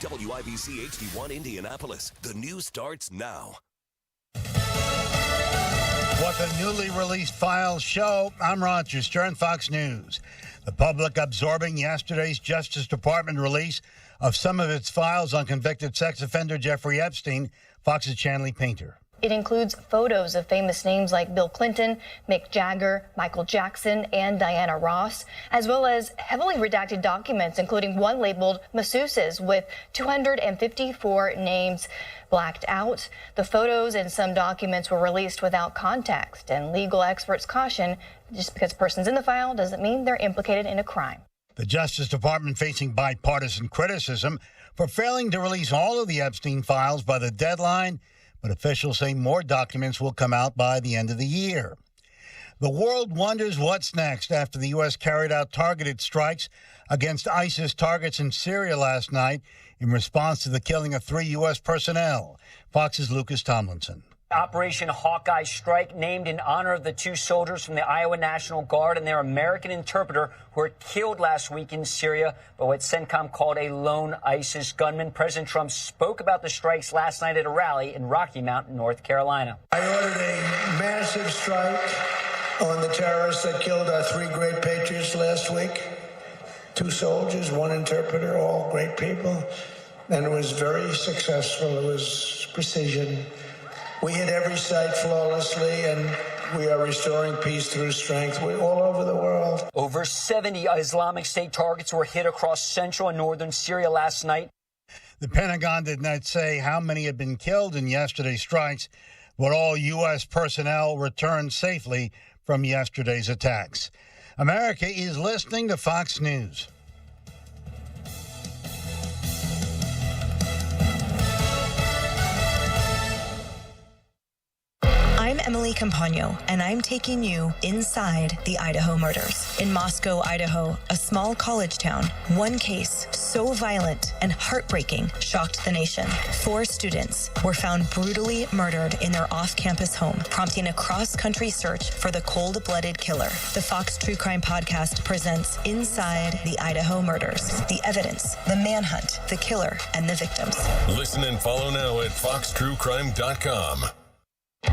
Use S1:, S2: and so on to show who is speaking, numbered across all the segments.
S1: WIBC HD1 Indianapolis. The news starts now.
S2: What the newly released files show. I'm Roger Stern, Fox News. The public absorbing yesterday's Justice Department release of some of its files on convicted sex offender Jeffrey Epstein, Fox's Chanley Painter.
S3: It includes photos of famous names like Bill Clinton, Mick Jagger, Michael Jackson, and Diana Ross, as well as heavily redacted documents, including one labeled masseuses with 254 names blacked out. The photos and some documents were released without context, and legal experts caution just because a person's in the file doesn't mean they're implicated in a crime.
S2: The Justice Department facing bipartisan criticism for failing to release all of the Epstein files by the deadline, but officials say more documents will come out by the end of the year. The world wonders what's next after the U.S. carried out targeted strikes against ISIS targets in Syria last night in response to the killing of 3 U.S. personnel. Fox's Lucas Tomlinson.
S4: Operation Hawkeye Strike, named in honor of the 2 soldiers from the Iowa National Guard and their American interpreter who were killed last week in Syria by what CENTCOM called a lone ISIS gunman. President Trump spoke about the strikes last night at a rally in Rocky Mount, North Carolina.
S5: I ordered a massive strike on the terrorists that killed our 3 great patriots last week. 2 soldiers, 1 interpreter, all great people. And it was very successful. It was precision. We hit every site flawlessly, and we are restoring peace through strength. We're all over the world.
S4: Over 70 Islamic State targets were hit across central and northern Syria last night.
S2: The Pentagon did not say how many had been killed in yesterday's strikes, but all U.S. personnel returned safely from yesterday's attacks. America is listening to Fox News.
S6: I'm Emily Campagno, and I'm taking you inside the Idaho murders. In Moscow, Idaho, a small college town, one case so violent and heartbreaking shocked the nation. 4 students were found brutally murdered in their off-campus home, prompting a cross-country search for the cold-blooded killer. The Fox True Crime Podcast presents Inside the Idaho Murders. The evidence, the manhunt, the killer, and the victims.
S1: Listen and follow now at foxtruecrime.com.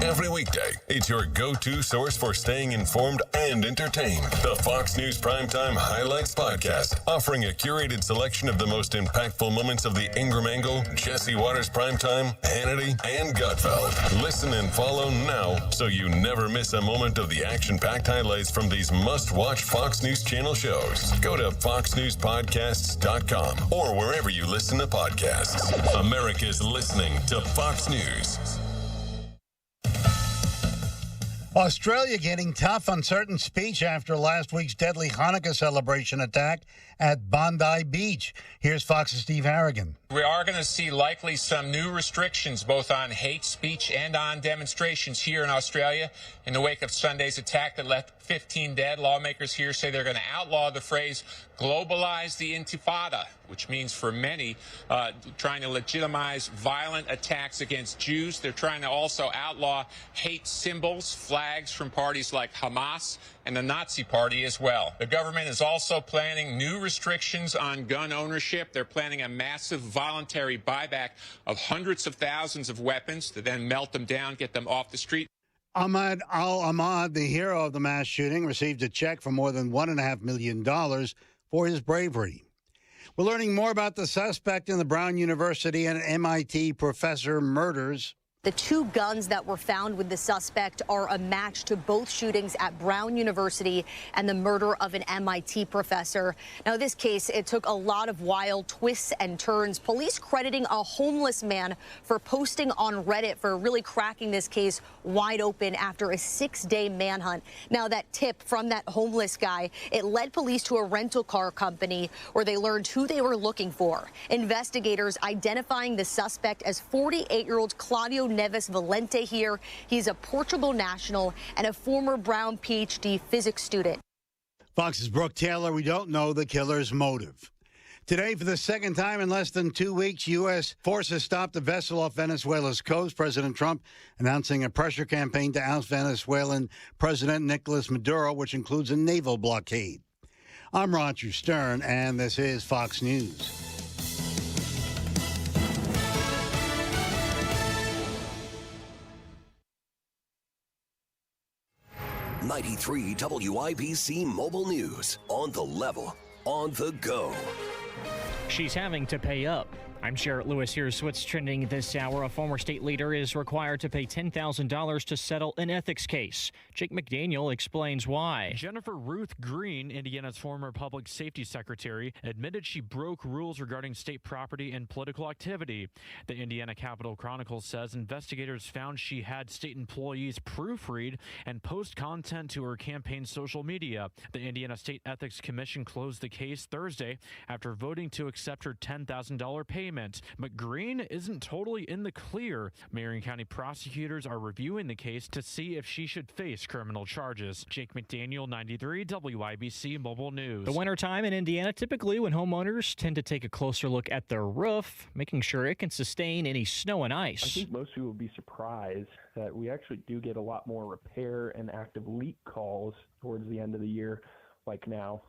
S1: Every weekday, it's your go-to source for staying informed and entertained. The Fox News Primetime Highlights Podcast, offering a curated selection of the most impactful moments of the Ingram Angle, Jesse Waters Primetime, Hannity, and Gutfeld. Listen and follow now so you never miss a moment of the action-packed highlights from these must-watch Fox News Channel shows. Go to foxnewspodcasts.com or wherever you listen to podcasts. America's listening to Fox News.
S2: Australia getting tough on certain speech after last week's deadly Hanukkah celebration attack at Bondi Beach. Here's Fox's Steve Harrigan.
S7: We are going to see likely some new restrictions both on hate speech and on demonstrations here in Australia in the wake of Sunday's attack that left 15 dead. Lawmakers here say they're going to outlaw the phrase globalize the intifada, which means for many trying to legitimize violent attacks against Jews. They're trying to also outlaw hate symbols, flags from parties like Hamas and the Nazi Party as well. The government is also planning new restrictions on gun ownership. They're planning a massive voluntary buyback of hundreds of thousands of weapons to then melt them down, get them off the street.
S2: Ahmad al-Ahmad, the hero of the mass shooting, received a check for more than $1.5 million for his bravery. We're learning more about the suspect in the Brown University and MIT professor murders.
S8: The 2 guns that were found with the suspect are a match to both shootings at Brown University and the murder of an MIT professor. Now, this case, it took a lot of wild twists and turns. Police crediting a homeless man for posting on Reddit for really cracking this case wide open after a 6-day manhunt. Now, that tip from that homeless guy, it led police to a rental car company where they learned who they were looking for. Investigators identifying the suspect as 48-year-old Claudio Neves Valente here. He's a Portugal national and a former Brown PhD physics student.
S2: Fox's Brooke Taylor, we don't know the killer's motive. Today, for the second time in less than 2 weeks, U.S. forces stopped a vessel off Venezuela's coast. President Trump announcing a pressure campaign to oust Venezuelan President Nicolas Maduro, which includes a naval blockade. I'm Roger Stern, and this is Fox News.
S9: 93 WIBC Mobile News. On the level, on the go.
S10: She's having to pay up. I'm Jarrett Lewis. Here's what's trending this hour. A former state leader is required to pay $10,000 to settle an ethics case. Jake McDaniel explains why.
S11: Jennifer Ruth Green, Indiana's former public safety secretary, admitted she broke rules regarding state property and political activity. The Indiana Capitol Chronicle says investigators found she had state employees proofread and post content to her campaign's social media. The Indiana State Ethics Commission closed the case Thursday after voting to accept her $10,000 payment. But Green isn't totally in the clear. Marion County prosecutors are reviewing the case to see if she should face criminal charges. Jake McDaniel, 93 WIBC Mobile News.
S10: The wintertime in Indiana, typically when homeowners tend to take a closer look at their roof, making sure it can sustain any snow and ice.
S12: I think most people will be surprised that we actually do get a lot more repair and active leak calls towards the end of the year, like now,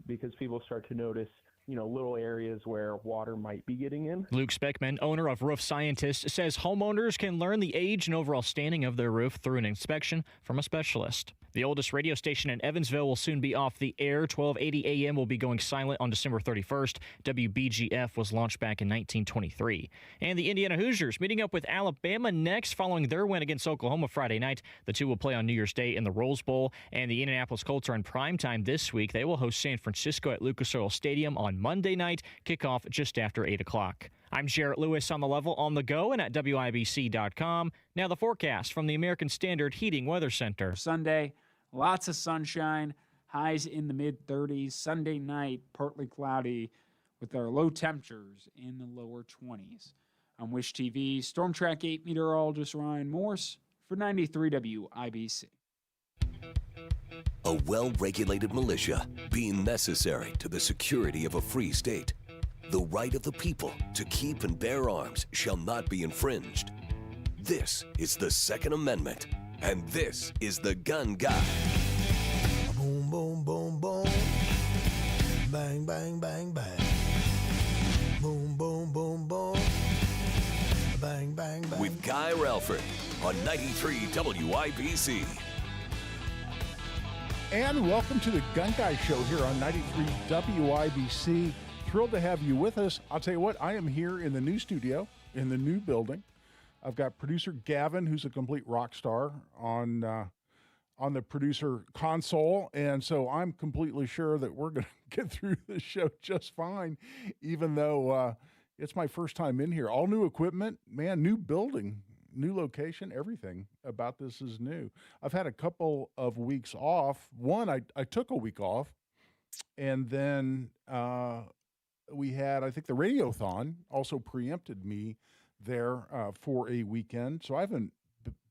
S12: because people start to notice little areas where water might be getting in.
S10: Luke Speckman, owner of Roof Scientist, says homeowners can learn the age and overall standing of their roof through an inspection from a specialist. The oldest radio station in Evansville will soon be off the air. 1280 AM will be going silent on December 31st. WBGF was launched back in 1923. And the Indiana Hoosiers meeting up with Alabama next following their win against Oklahoma Friday night. The two will play on New Year's Day in the Rose Bowl. And the Indianapolis Colts are in primetime this week. They will host San Francisco at Lucas Oil Stadium on Monday night. Kickoff just after 8 o'clock. I'm Jarrett Lewis on the level, on the go, and at WIBC.com. Now the forecast from the American Standard Heating Weather Center.
S13: Sunday, lots of sunshine, highs in the mid-30s. Sunday night, partly cloudy with our low temperatures in the lower 20s. I'm Wish TV Storm Track 8 meteorologist Ryan Morse for 93 WIBC.
S9: A well-regulated militia being necessary to the security of a free state. The right of the people to keep and bear arms shall not be infringed. This is the Second Amendment, and this is the Gun Guy.
S5: Boom, boom, boom, boom. Bang, bang, bang, bang. Boom, boom, boom, boom. Bang, bang, bang.
S9: With Guy Relford on 93 WIBC.
S14: And welcome to the Gun Guy Show here on 93 WIBC. Thrilled to have you with us. I'll tell you what, I am here in the new studio, in the new building. I've got producer Gavin, who's a complete rock star, on the producer console. And so I'm completely sure that we're going to get through the show just fine, even though it's my first time in here. All new equipment, man, new building, new location, everything about this is new. I've had a couple of weeks off. One, I took a week off, and then we had, I think the Radiothon also preempted me there for a weekend. So I haven't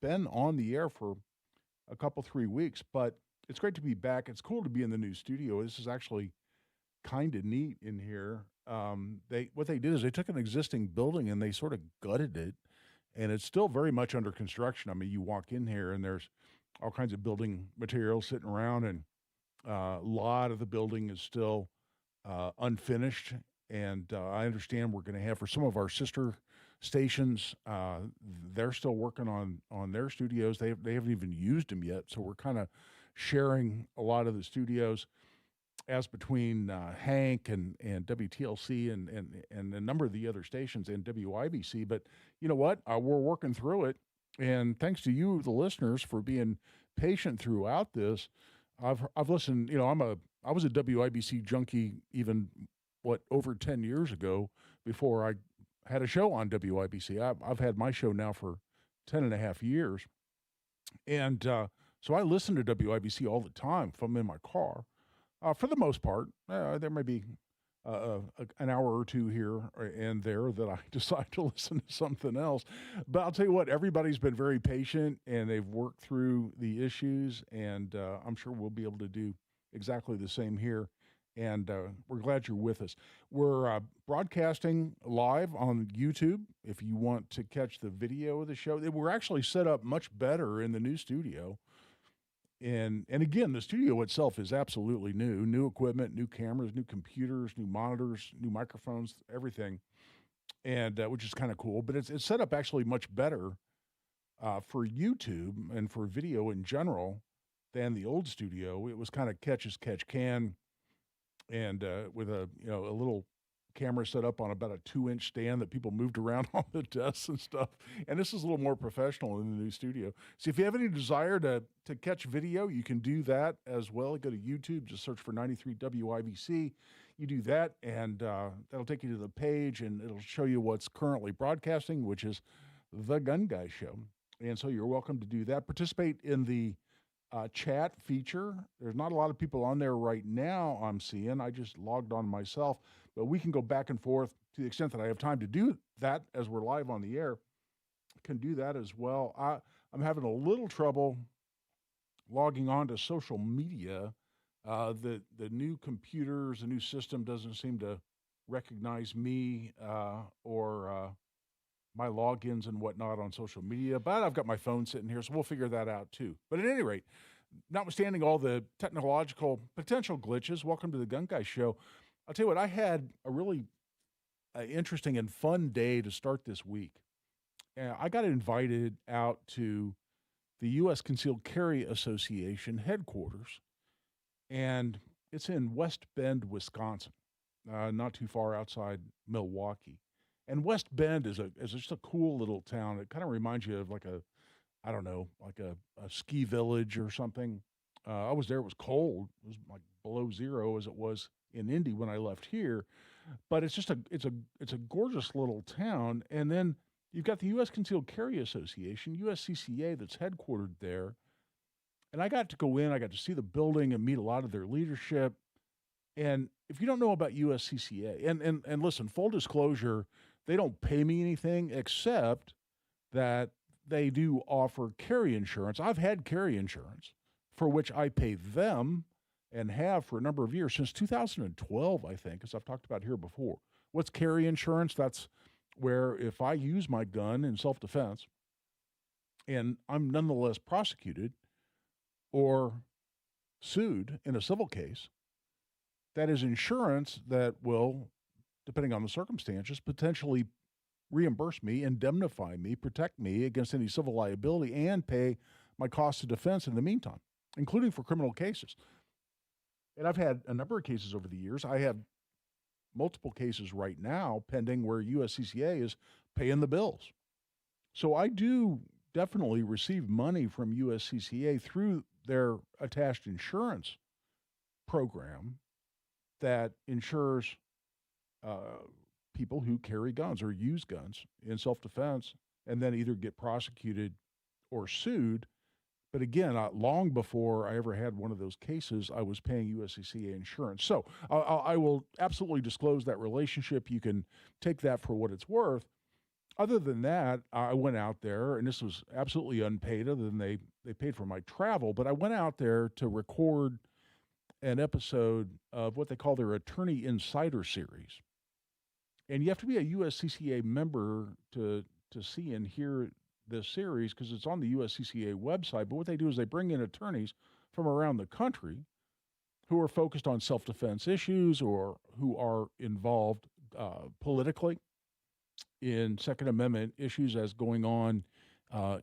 S14: been on the air for a couple, 3 weeks, but it's great to be back. It's cool to be in the new studio. This is actually kind of neat in here. What they did is they took an existing building and they sort of gutted it, and it's still very much under construction. I mean, you walk in here and there's all kinds of building materials sitting around, and a lot of the building is still unfinished. And I understand we're going to have, for some of our sister stations, they're still working on their studios. They haven't even used them yet. So we're kind of sharing a lot of the studios as between Hank and WTLC and a number of the other stations and WIBC. But you know what? We're working through it. And thanks to you, the listeners, for being patient throughout this. I've listened, I was a WIBC junkie even over 10 years ago before I had a show on WIBC. I've had my show now for 10 and a half years. And so I listen to WIBC all the time if I'm in my car. For the most part, there may be an hour or two here and there that I decide to listen to something else. But I'll tell you what, everybody's been very patient and they've worked through the issues, and I'm sure we'll be able to do exactly the same here. And we're glad you're with us. We're broadcasting live on YouTube. If you want to catch the video of the show, we're actually set up much better in the new studio. And again, the studio itself is absolutely new equipment, new cameras, new computers, new monitors, new microphones, everything. And which is kind of cool, but it's set up actually much better for YouTube and for video in general than the old studio. It was kind of catch as catch can, and with a little camera set up on about a 2-inch stand that people moved around on the desks and stuff. And this is a little more professional in the new studio. So if you have any desire to catch video, you can do that as well. Go to YouTube, just search for 93 WIBC. You do that, and that'll take you to the page, and it'll show you what's currently broadcasting, which is The Gun Guy Show. And so you're welcome to do that. Participate in the chat feature. There's not a lot of people on there right now, I'm seeing. I just logged on myself, but we can go back and forth to the extent that I have time to do that as we're live on the air. I can do that as well. I'm having a little trouble logging on to social media. The new computers, the new system doesn't seem to recognize me or my logins and whatnot on social media, but I've got my phone sitting here, so we'll figure that out too. But at any rate, notwithstanding all the technological potential glitches, welcome to the Gun Guy Show. I'll tell you what, I had a really interesting and fun day to start this week. I got invited out to the U.S. Concealed Carry Association headquarters, and it's in West Bend, Wisconsin, not too far outside Milwaukee. And West Bend is just a cool little town. It kind of reminds you of like a ski village or something. I was there. It was cold. It was like below zero as it was in Indy when I left here. But it's a gorgeous little town. And then you've got the U.S. Concealed Carry Association, USCCA, that's headquartered there. And I got to go in. I got to see the building and meet a lot of their leadership. And if you don't know about USCCA, and listen, full disclosure, they don't pay me anything except that they do offer carry insurance. I've had carry insurance for which I pay them and have for a number of years, since 2012, I think, as I've talked about here before. What's carry insurance? That's where if I use my gun in self-defense and I'm nonetheless prosecuted or sued in a civil case, that is insurance that will, depending on the circumstances, potentially reimburse me, indemnify me, protect me against any civil liability, and pay my costs of defense in the meantime, including for criminal cases. And I've had a number of cases over the years. I have multiple cases right now pending where USCCA is paying the bills. So I do definitely receive money from USCCA through their attached insurance program that insures people who carry guns or use guns in self-defense and then either get prosecuted or sued. But again, long before I ever had one of those cases, I was paying USCCA insurance. So I will absolutely disclose that relationship. You can take that for what it's worth. Other than that, I went out there, and this was absolutely unpaid other than they paid for my travel, but I went out there to record an episode of what they call their Attorney Insider Series. And you have to be a USCCA member to see and hear this series because it's on the USCCA website. But what they do is they bring in attorneys from around the country who are focused on self-defense issues or who are involved politically in Second Amendment issues as going on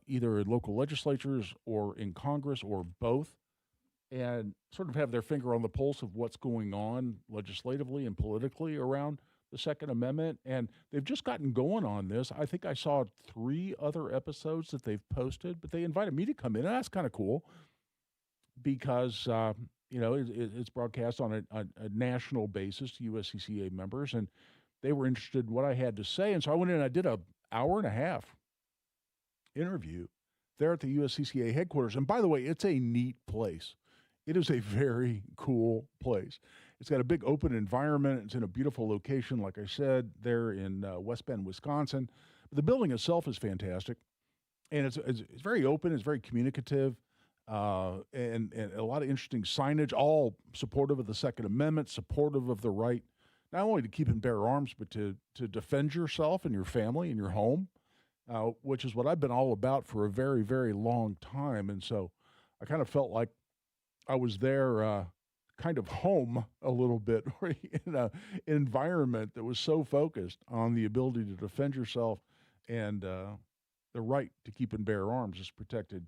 S14: either in local legislatures or in Congress or both, and sort of have their finger on the pulse of what's going on legislatively and politically around the Second Amendment. And they've just gotten going on this. I think I saw 3 other episodes that they've posted, but they invited me to come in, and that's kind of cool because, it's broadcast on a national basis to USCCA members, and they were interested in what I had to say. And so I went in and I did an hour-and-a-half interview there at the USCCA headquarters. And by the way, it's a neat place. It is a very cool place. It's got a big open environment. It's in a beautiful location, like I said, there in West Bend, Wisconsin. But the building itself is fantastic, and it's very open. It's very communicative, and a lot of interesting signage, all supportive of the Second Amendment, supportive of the right not only to keep and bear arms, but to defend yourself and your family and your home, which is what I've been all about for a very, very long time. And so I kind of felt like I was there kind of home a little bit in an environment that was so focused on the ability to defend yourself and the right to keep and bear arms is protected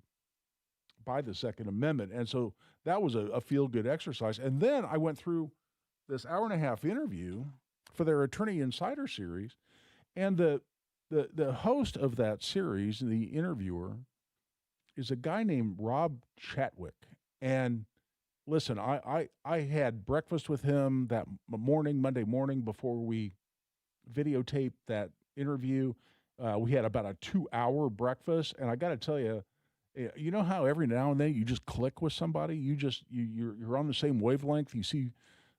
S14: by the Second Amendment. And so that was a feel-good exercise. And then I went through this hour-and-a-half interview for their Attorney Insider series, and the host of that series, the interviewer, is a guy named Rob Chatwick. And listen, I had breakfast with him that morning, Monday morning, before we videotaped that interview. We had about a 2-hour breakfast, and I got to tell you, you know how every now and then you just click with somebody? You're on the same wavelength. You see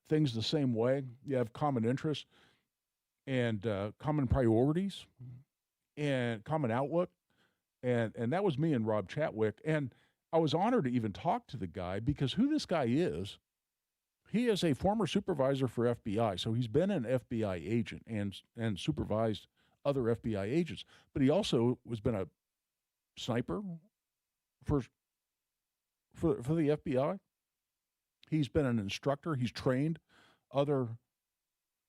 S14: things the same way. You have common interests and common priorities and common outlook. And that was me and Rob Chatwick. And I was honored to even talk to the guy, because who this guy is, he is a former supervisor for FBI. So he's been an FBI agent and supervised other FBI agents. But he also has been a sniper for the FBI. He's been an instructor. He's trained other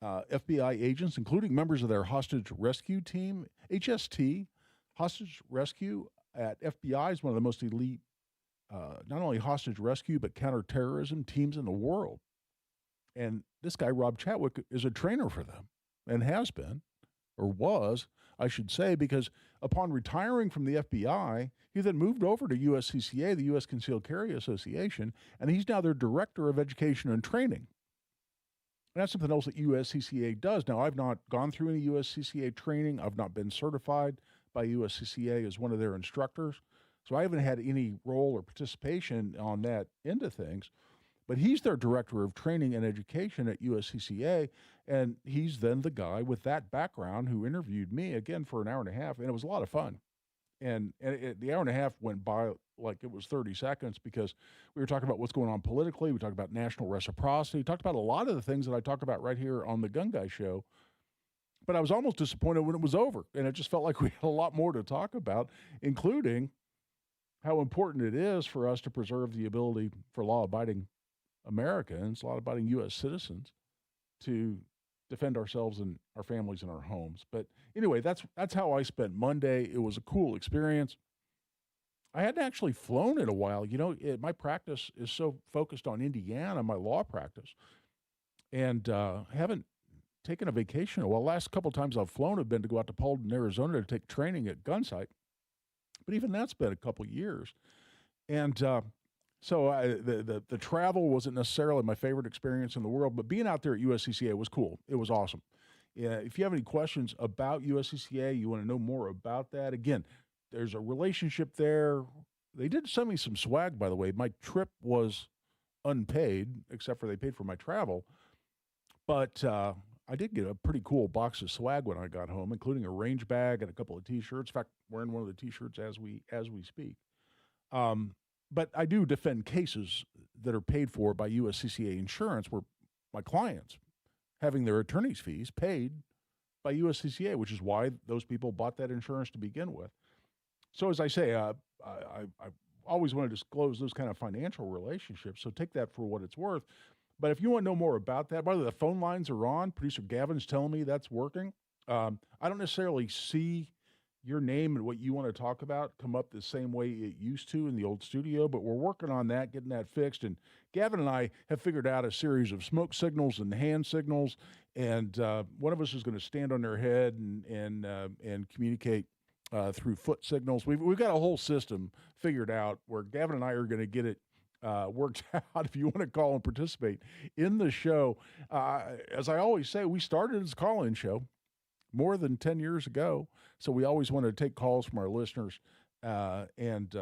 S14: FBI agents, including members of their hostage rescue team. HST, hostage rescue at FBI, is one of the most elite, not only hostage rescue, but counterterrorism teams in the world. And this guy, Rob Chatwick, is a trainer for them, and has been, or was, I should say, because upon retiring from the FBI, he then moved over to USCCA, the U.S. Concealed Carry Association, and he's now their Director of Education and Training. And that's something else that USCCA does. Now, I've not gone through any USCCA training. I've not been certified by USCCA as one of their instructors. So I haven't had any role or participation on that end of things. But he's their Director of Training and Education at USCCA, and he's then the guy with that background who interviewed me, again, for an hour and a half, and it was a lot of fun. And the hour and a half went by like it was 30 seconds, because we were talking about what's going on politically. We talked about national reciprocity. We talked about a lot of the things that I talk about right here on the Gun Guy Show. But I was almost disappointed when it was over, and it just felt like we had a lot more to talk about, including how important it is for us to preserve the ability for law-abiding Americans, law-abiding U.S. citizens, to defend ourselves and our families and our homes. But anyway, that's how I spent Monday. It was a cool experience. I hadn't actually flown in a while. You know, my practice is so focused on Indiana, my law practice, and haven't taken a vacation in a while. Last couple of times I've flown have been to go out to Paulden, Arizona, to take training at Gunsight. But even that's been a couple of years. And so the travel wasn't necessarily my favorite experience in the world, but being out there at USCCA was cool. It was awesome. Yeah, if you have any questions about USCCA, you want to know more about that, again, there's a relationship there. They did send me some swag, by the way. My trip was unpaid, except for they paid for my travel. But I did get a pretty cool box of swag when I got home, including a range bag and a couple of T-shirts. In fact, wearing one of the T-shirts as we speak. But I do defend cases that are paid for by USCCA insurance, where my clients having their attorney's fees paid by USCCA, which is why those people bought that insurance to begin with. So as I say, I always want to disclose those kind of financial relationships, so take that for what it's worth. But if you want to know more about that, by the way, the phone lines are on. Producer Gavin's telling me that's working. I don't necessarily see your name and what you want to talk about come up the same way it used to in the old studio, but we're working on that, getting that fixed. And Gavin and I have figured out a series of smoke signals and hand signals, and one of us is going to stand on their head and communicate through foot signals. We've got a whole system figured out where Gavin and I are going to get it worked out. If you want to call and participate in the show, as I always say, we started as a call-in show more than 10 years ago. So we always want to take calls from our listeners and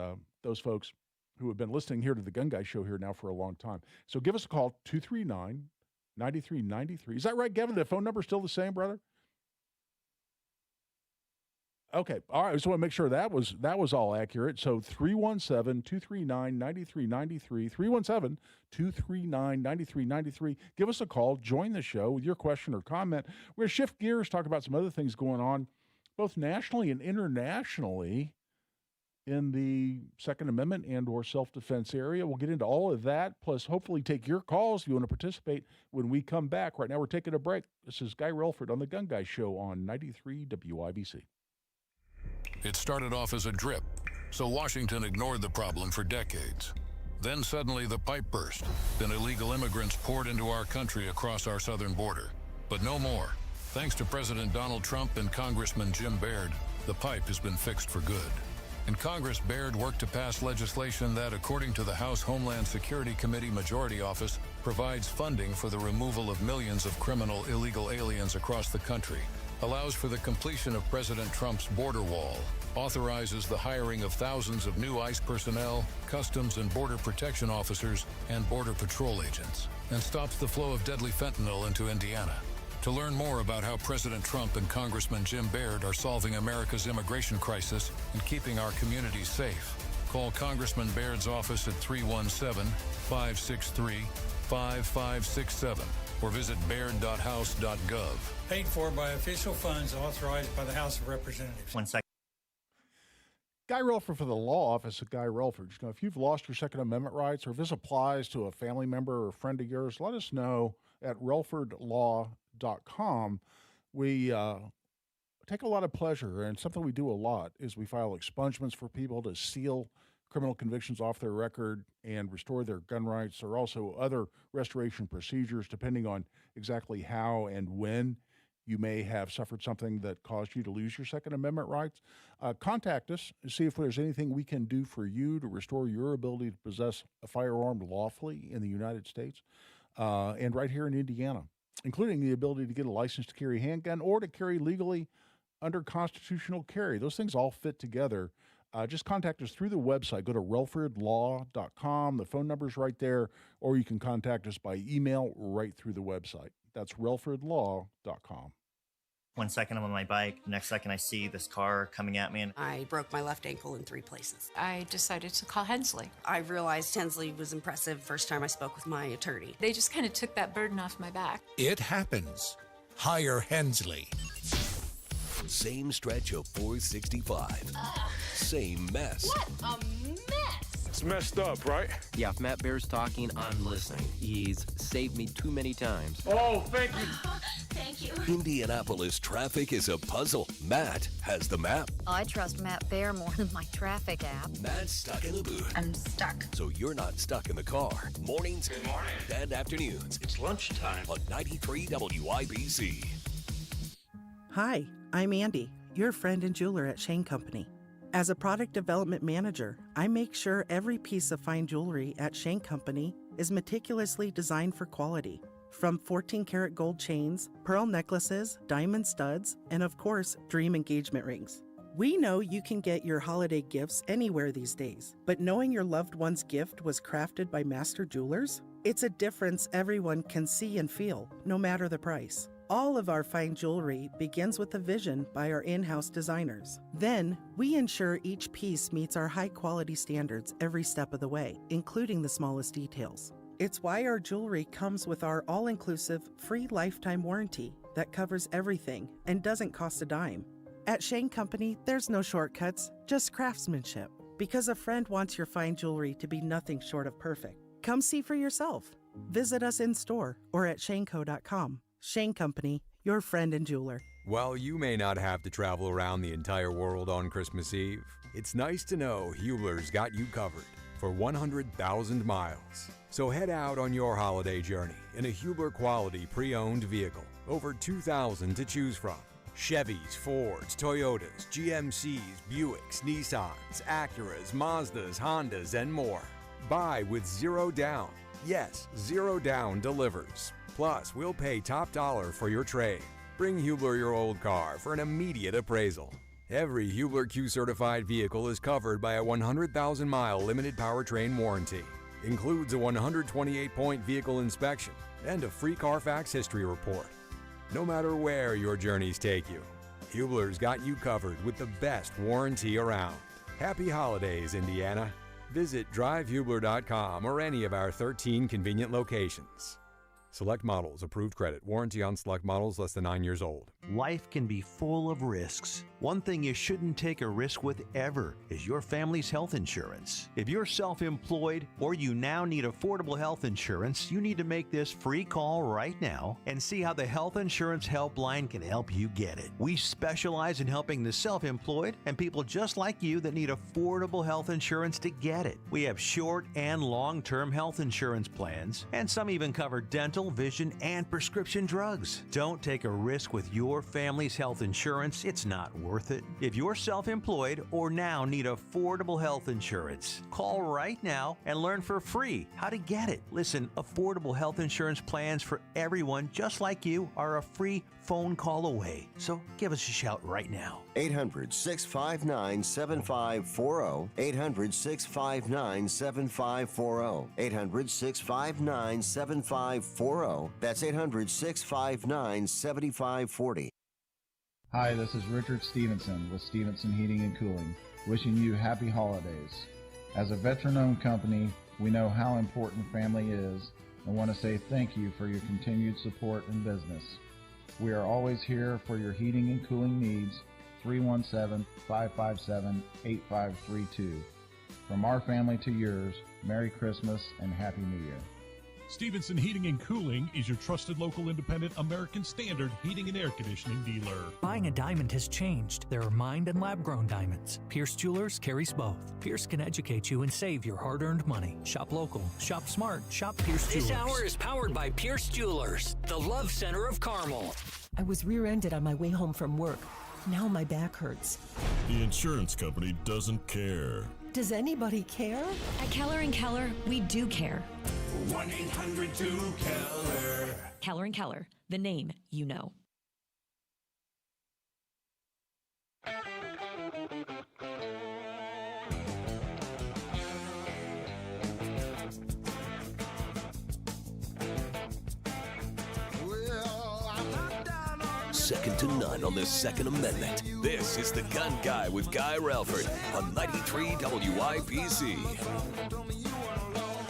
S14: those folks who have been listening here to the Gun Guy Show here now for a long time. So give us a call, 239-9393. Is that right, Gavin? The phone number is still the same, brother? Okay. All right. I just want to make sure that was all accurate. So 317-239-9393, 317-239-9393. Give us a call. Join the show with your question or comment. We're going to shift gears, talk about some other things going on, both nationally and internationally in the Second Amendment and or self-defense area. We'll get into all of that, plus hopefully take your calls if you want to participate when we come back. Right now we're taking a break. This is Guy Relford on The Gun Guy Show on 93 WIBC.
S1: It started off as a drip,
S15: So Washington ignored the problem for decades. Then suddenly the pipe burst. Then illegal immigrants poured into our country across our southern border. But no more. Thanks to President Donald Trump and Congressman Jim Baird, the pipe has been fixed for good. In Congress, Baird worked to pass legislation that, according to the House Homeland Security Committee Majority Office, provides funding for the removal of millions of criminal illegal aliens across the country, allows for the completion of President Trump's border wall, authorizes the hiring of thousands of new ICE personnel, Customs and Border Protection officers, and Border Patrol agents, and stops the flow of deadly fentanyl into Indiana. To learn more about how President Trump and Congressman Jim Baird are solving America's immigration crisis and keeping our communities safe, call Congressman Baird's office at 317-563-5567 or visit baird.house.gov.
S16: Paid for by official funds authorized by the House of Representatives.
S17: 1 second.
S14: Guy Relford for the Law Office of Guy Relford. You know, if you've lost your Second Amendment rights or if this applies to a family member or friend of yours, let us know at relfordlaw.com. We take a lot of pleasure, and something we do a lot is we file expungements for people to seal criminal convictions off their record and restore their gun rights. There are also other restoration procedures depending on exactly how and when you may have suffered something that caused you to lose your Second Amendment rights. Contact us and see if there's anything we can do for you to restore your ability to possess a firearm lawfully in the United States and right here in Indiana, including the ability to get a license to carry a handgun or to carry legally under constitutional carry. Those things all fit together. Just contact us through the website. Go to relfordlaw.com. The phone number's right there, or you can contact us by email right through the website. That's relfordlaw.com.
S17: 1 second, I'm on my bike. The next second, I see this car coming at me. And
S18: I broke my left ankle in 3 places.
S19: I decided to call Hensley.
S18: I realized Hensley was impressive first time I spoke with my attorney.
S19: They just kind of took that burden off my back.
S20: It happens. Hire Hensley.
S9: Same stretch of 465. Same mess.
S21: What a mess!
S22: It's messed up, right?
S23: Yeah, if Matt Bear's talking, I'm listening. He's saved me too many times.
S22: Oh, thank you.
S21: Thank you.
S9: Indianapolis traffic is a puzzle. Matt has the map.
S24: I trust Matt Bear more than my traffic app.
S9: Matt's stuck in the booth.
S21: I'm stuck.
S9: So you're not stuck in the car. Mornings
S22: Good morning.
S9: And afternoons.
S22: It's lunchtime.
S9: On 93 WIBC.
S25: Hi, I'm Andy, your friend and jeweler at Shane Company. As a product development manager, I make sure every piece of fine jewelry at Shane Company is meticulously designed for quality. From 14-karat gold chains, pearl necklaces, diamond studs, and of course, dream engagement rings. We know you can get your holiday gifts anywhere these days, but knowing your loved one's gift was crafted by master jewelers? It's a difference everyone can see and feel, no matter the price. All of our fine jewelry begins with a vision by our in-house designers. Then, we ensure each piece meets our high-quality standards every step of the way, including the smallest details. It's why our jewelry comes with our all-inclusive, free lifetime warranty that covers everything and doesn't cost a dime. At Shane Company, there's no shortcuts, just craftsmanship. Because a friend wants your fine jewelry to be nothing short of perfect. Come see for yourself. Visit us in-store or at shaneco.com. Shane Company, your friend and jeweler.
S26: While you may not have to travel around the entire world on Christmas Eve, it's nice to know Hubler's got you covered for 100,000 miles. So head out on your holiday journey in a Hubler quality pre-owned vehicle. Over 2,000 to choose from. Chevys, Fords, Toyotas, GMCs, Buicks, Nissans, Acuras, Mazdas, Hondas, and more. Buy with zero down. Yes, zero down delivers. Plus, we'll pay top dollar for your trade. Bring Hubler your old car for an immediate appraisal. Every Hubler Q-certified vehicle is covered by a 100,000-mile limited powertrain warranty. Includes a 128-point vehicle inspection and a free Carfax history report. No matter where your journeys take you, Hubler's got you covered with the best warranty around. Happy holidays, Indiana. Visit drivehubler.com or any of our 13 convenient locations. Select models, approved credit, warranty on select models less than 9 years old.
S27: Life can be full of risks.
S2: One thing you shouldn't take a risk with ever is your family's health insurance. If you're self-employed or you now need affordable health insurance, you need to make this free call right now and see how the Health Insurance Helpline can help you get it. We specialize in helping the self-employed and people just like you that need affordable health insurance to get it. We have short and long-term health insurance plans, and some even cover dental, vision, and prescription drugs. Don't take a risk with your family's health insurance. It's not worth it. If you're self-employed or now need affordable health insurance, call right now and learn for free how to get it. Listen, affordable health insurance plans for everyone just like you are a free phone call away. So give us a shout right now.
S3: 800-659-7540. 800-659-7540. 800-659-7540. That's 800-659-7540.
S4: Hi, this is Richard Stevenson with Stevenson Heating and Cooling, wishing you happy holidays. As a veteran-owned company, we know how important family is and want to say thank you for your continued support and business. We are always here for your heating and cooling needs. 317-557-8532. From our family to yours, Merry Christmas and Happy New Year.
S6: Stevenson Heating and Cooling is your trusted local independent American Standard heating and air conditioning dealer.
S7: Buying a diamond has changed. There are mined and lab-grown diamonds. Pierce Jewelers carries both. Pierce can educate you and save your hard-earned money. Shop local, shop smart, shop Pierce Jewelers.
S8: This hour is powered by Pierce Jewelers, the love center of Carmel.
S27: I was rear-ended on my way home from work. Now my back hurts.
S1: The insurance company doesn't care.
S27: Does anybody care?
S28: At Keller & Keller, we do care.
S29: 1-800-2-KELLER.
S28: Keller & Keller, the name you know.
S9: Second to none on the Second Amendment. This is The Gun Guy with Guy Relford on 93 WIBC.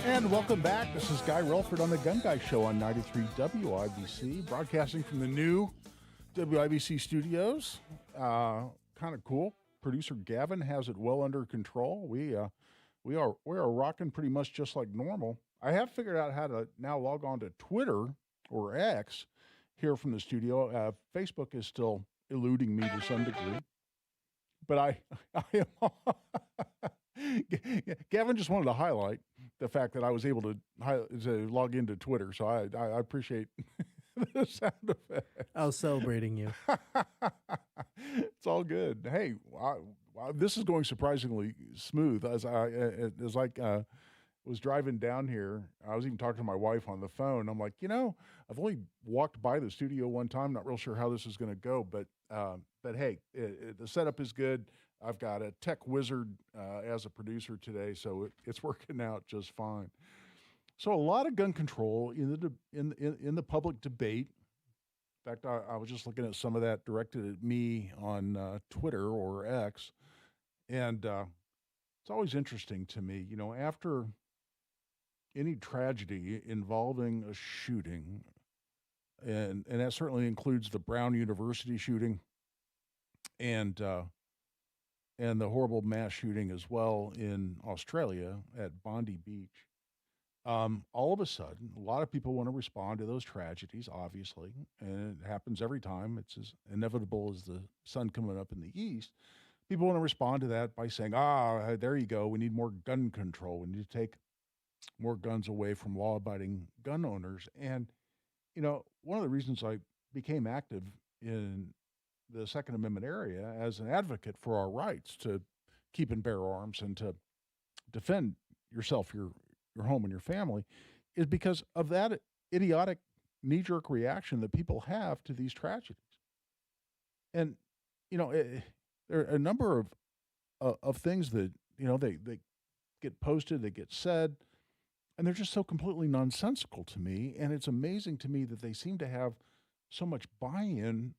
S14: And welcome back. This is Guy Relford on The Gun Guy Show on 93 WIBC, broadcasting from the new WIBC studios. Kind of cool. Producer Gavin has it well under control. We are rocking pretty much just like normal. I have figured out how to now log on to Twitter or X here from the studio. Facebook is still eluding me to some degree, but I am. Gavin just wanted to highlight the fact that I was able to log into Twitter, so I appreciate the sound effect.
S30: I was celebrating you.
S14: It's all good. Hey, this is going surprisingly smooth. As I was driving down here, I was even talking to my wife on the phone. I'm like, I've only walked by the studio one time. Not real sure how this is going to go, but hey, the setup is good. I've got a tech wizard as a producer today, so it's working out just fine. So a lot of gun control in the public debate. In fact, I was just looking at some of that directed at me on Twitter or X, and it's always interesting to me, after any tragedy involving a shooting, and that certainly includes the Brown University shooting and the horrible mass shooting as well in Australia at Bondi Beach. All of a sudden, a lot of people want to respond to those tragedies, obviously, and it happens every time. It's as inevitable as the sun coming up in the east. People want to respond to that by saying, there you go, we need more gun control. We need to take more guns away from law-abiding gun owners. And, one of the reasons I became active in the Second Amendment area as an advocate for our rights to keep and bear arms and to defend yourself, your home, and your family is because of that idiotic knee-jerk reaction that people have to these tragedies. And, there are a number of things that, they get posted, they get said, and they're just so completely nonsensical to me. And it's amazing to me that they seem to have so much buy-in.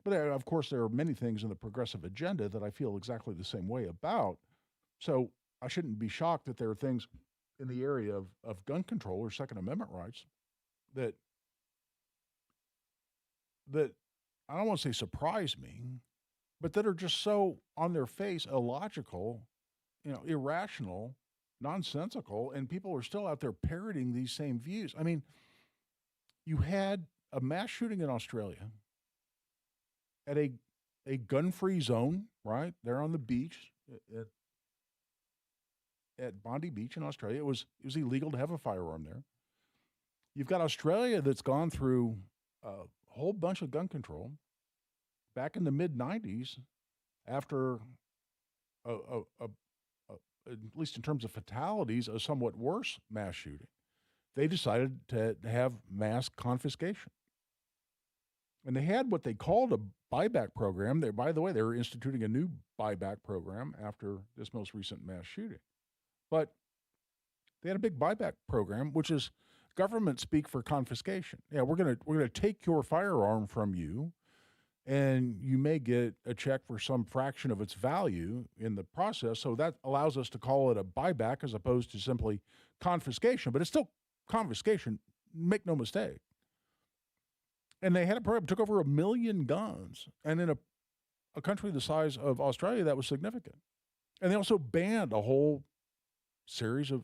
S14: But of course, there are many things in the progressive agenda that I feel exactly the same way about. So I shouldn't be shocked that there are things in the area of gun control or Second Amendment rights that I don't want to say surprise me, but that are just so on their face illogical, irrational, nonsensical, and people are still out there parroting these same views. I mean, you had a mass shooting in Australia at a gun-free zone, right there on the beach at Bondi Beach in Australia. It was illegal to have a firearm there. You've got Australia that's gone through a whole bunch of gun control back in the mid-90s after at least in terms of fatalities, a somewhat worse mass shooting. They decided to have mass confiscation. And they had what they called a buyback program. By the way, they were instituting a new buyback program after this most recent mass shooting. But they had a big buyback program, which is government speak for confiscation. Yeah, we're gonna take your firearm from you, and you may get a check for some fraction of its value in the process. So that allows us to call it a buyback as opposed to simply confiscation. But it's still confiscation, make no mistake. And they had a program, took over 1 million guns. And in a country the size of Australia, that was significant. And they also banned a whole series of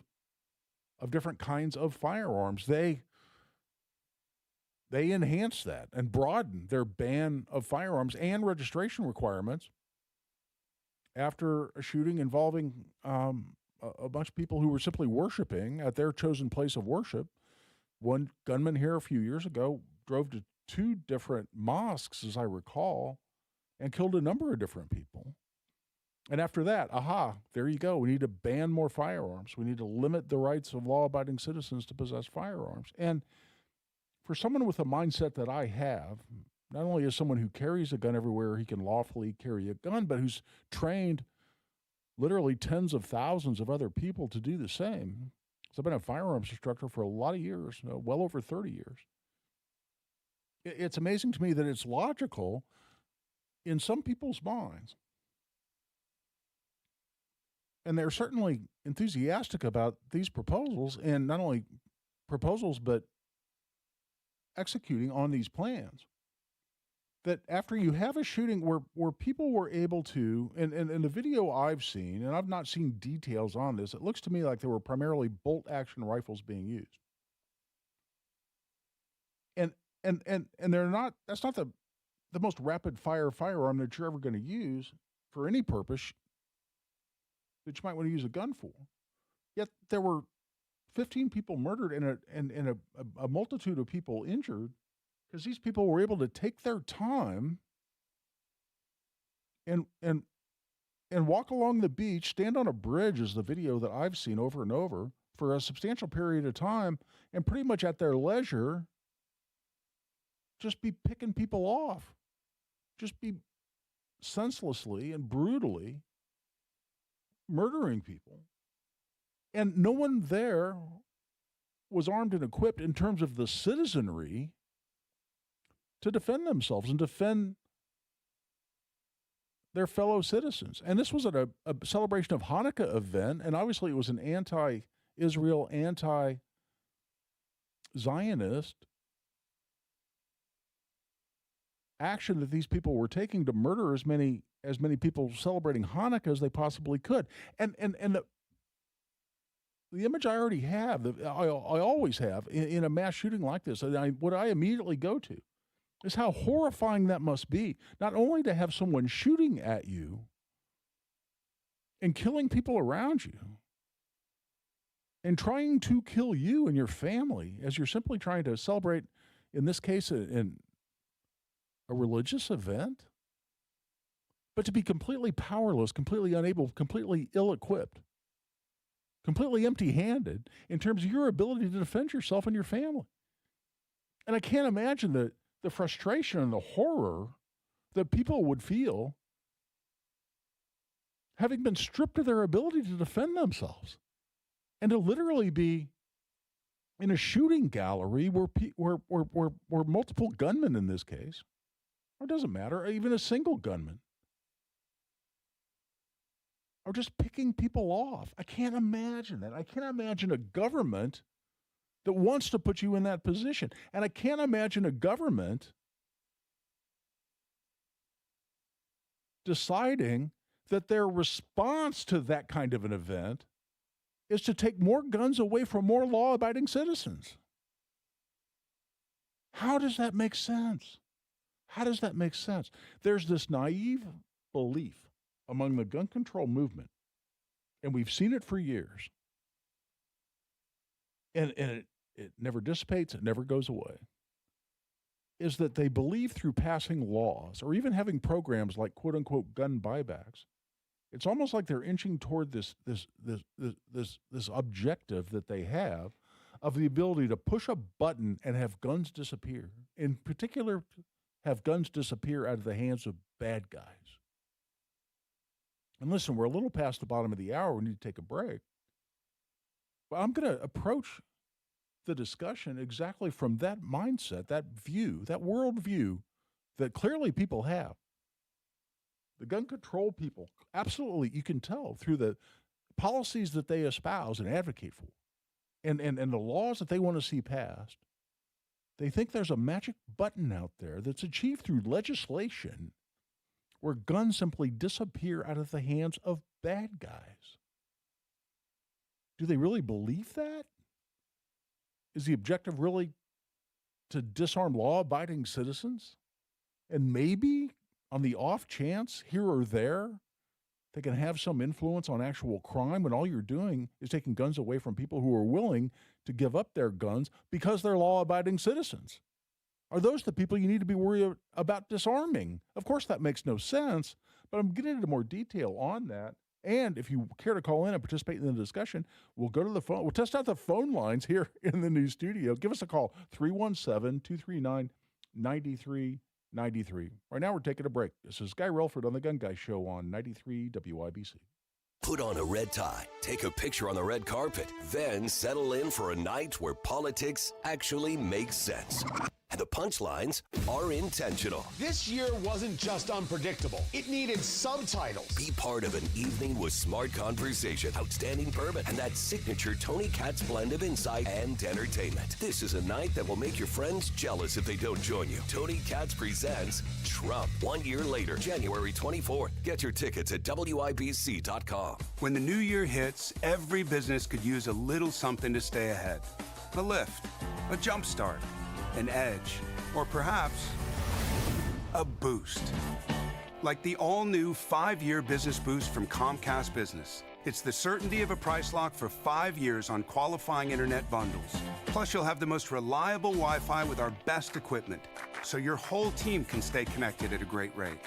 S14: different kinds of firearms. They enhanced that and broadened their ban of firearms and registration requirements after a shooting involving a bunch of people who were simply worshiping at their chosen place of worship. One gunman here a few years ago drove to 2 different mosques, as I recall, and killed a number of different people. And after that, there you go. We need to ban more firearms. We need to limit the rights of law-abiding citizens to possess firearms. And for someone with a mindset that I have, not only as someone who carries a gun everywhere he can lawfully carry a gun, but who's trained literally tens of thousands of other people to do the same. So I've been a firearms instructor for a lot of years, well over 30 years. It's amazing to me that it's logical in some people's minds. And they're certainly enthusiastic about these proposals, and not only proposals, but executing on these plans. That after you have a shooting where people were able to, and in the video I've seen, and I've not seen details on this, it looks to me like there were primarily bolt-action rifles being used. And they're not, that's not the most rapid-fire firearm that you're ever going to use for any purpose that you might want to use a gun for. Yet there were 15 people murdered and a multitude of people injured because these people were able to take their time and walk along the beach, stand on a bridge, is the video that I've seen over and over, for a substantial period of time, and pretty much at their leisure just be picking people off, just be senselessly and brutally murdering people. And no one there was armed and equipped in terms of the citizenry to defend themselves and defend their fellow citizens. And this was at a celebration of Hanukkah event, and obviously it was an anti-Israel, anti-Zionist action that these people were taking to murder as many people celebrating Hanukkah as they possibly could. And the image I already have, I always have in a mass shooting like this, what I immediately go to is how horrifying that must be. Not only to have someone shooting at you and killing people around you and trying to kill you and your family as you're simply trying to celebrate, in this case, in a religious event, but to be completely powerless, completely unable, completely ill-equipped, completely empty-handed in terms of your ability to defend yourself and your family. And I can't imagine the frustration and the horror that people would feel having been stripped of their ability to defend themselves and to literally be in a shooting gallery where multiple gunmen in this case, or it doesn't matter, even a single gunman, are just picking people off. I can't imagine that. I can't imagine a government that wants to put you in that position. And I can't imagine a government deciding that their response to that kind of an event is to take more guns away from more law-abiding citizens. How does that make sense? How does that make sense? There's this naive belief among the gun control movement, and we've seen it for years, and it never dissipates, it never goes away, is that they believe through passing laws or even having programs like quote-unquote gun buybacks, it's almost like they're inching toward this objective that they have of the ability to push a button and have guns disappear. In particular, have guns disappear out of the hands of bad guys. And listen, we're a little past the bottom of the hour. We need to take a break. But I'm going to approach the discussion exactly from that mindset, that view, that worldview that clearly people have. The gun control people, absolutely, you can tell through the policies that they espouse and advocate for, and the laws that they want to see passed. They think there's a magic button out there that's achieved through legislation where guns simply disappear out of the hands of bad guys. Do they really believe that? Is the objective really to disarm law-abiding citizens? And maybe, on the off chance, here or there, they can have some influence on actual crime when all you're doing is taking guns away from people who are willing to give up their guns because they're law-abiding citizens. Are those the people you need to be worried about disarming? Of course, that makes no sense, but I'm getting into more detail on that. And if you care to call in and participate in the discussion, we'll go to the phone. We'll test out the phone lines here in the new studio. Give us a call, 317-239-9393. Right now, we're taking a break. This is Guy Relford on The Gun Guy Show on 93 WIBC.
S9: Put on a red tie, take a picture on the red carpet, then settle in for a night where politics actually makes sense. And the punchlines are intentional.
S5: This year wasn't just unpredictable. It needed subtitles.
S9: Be part of an evening with smart conversation, outstanding bourbon, and that signature Tony Katz blend of insight and entertainment. This is a night that will make your friends jealous if they don't join you. Tony Katz presents Trump 1 year later, January 24th. Get your tickets at WIBC.com.
S10: When the new year hits, every business could use a little something to stay ahead. A lift, a jump start, an edge, or perhaps a boost. Like the all-new 5-year business boost from Comcast Business. It's the certainty of a price lock for 5 years on qualifying internet bundles. Plus, you'll have the most reliable Wi-Fi with our best equipment, so your whole team can stay connected at a great rate.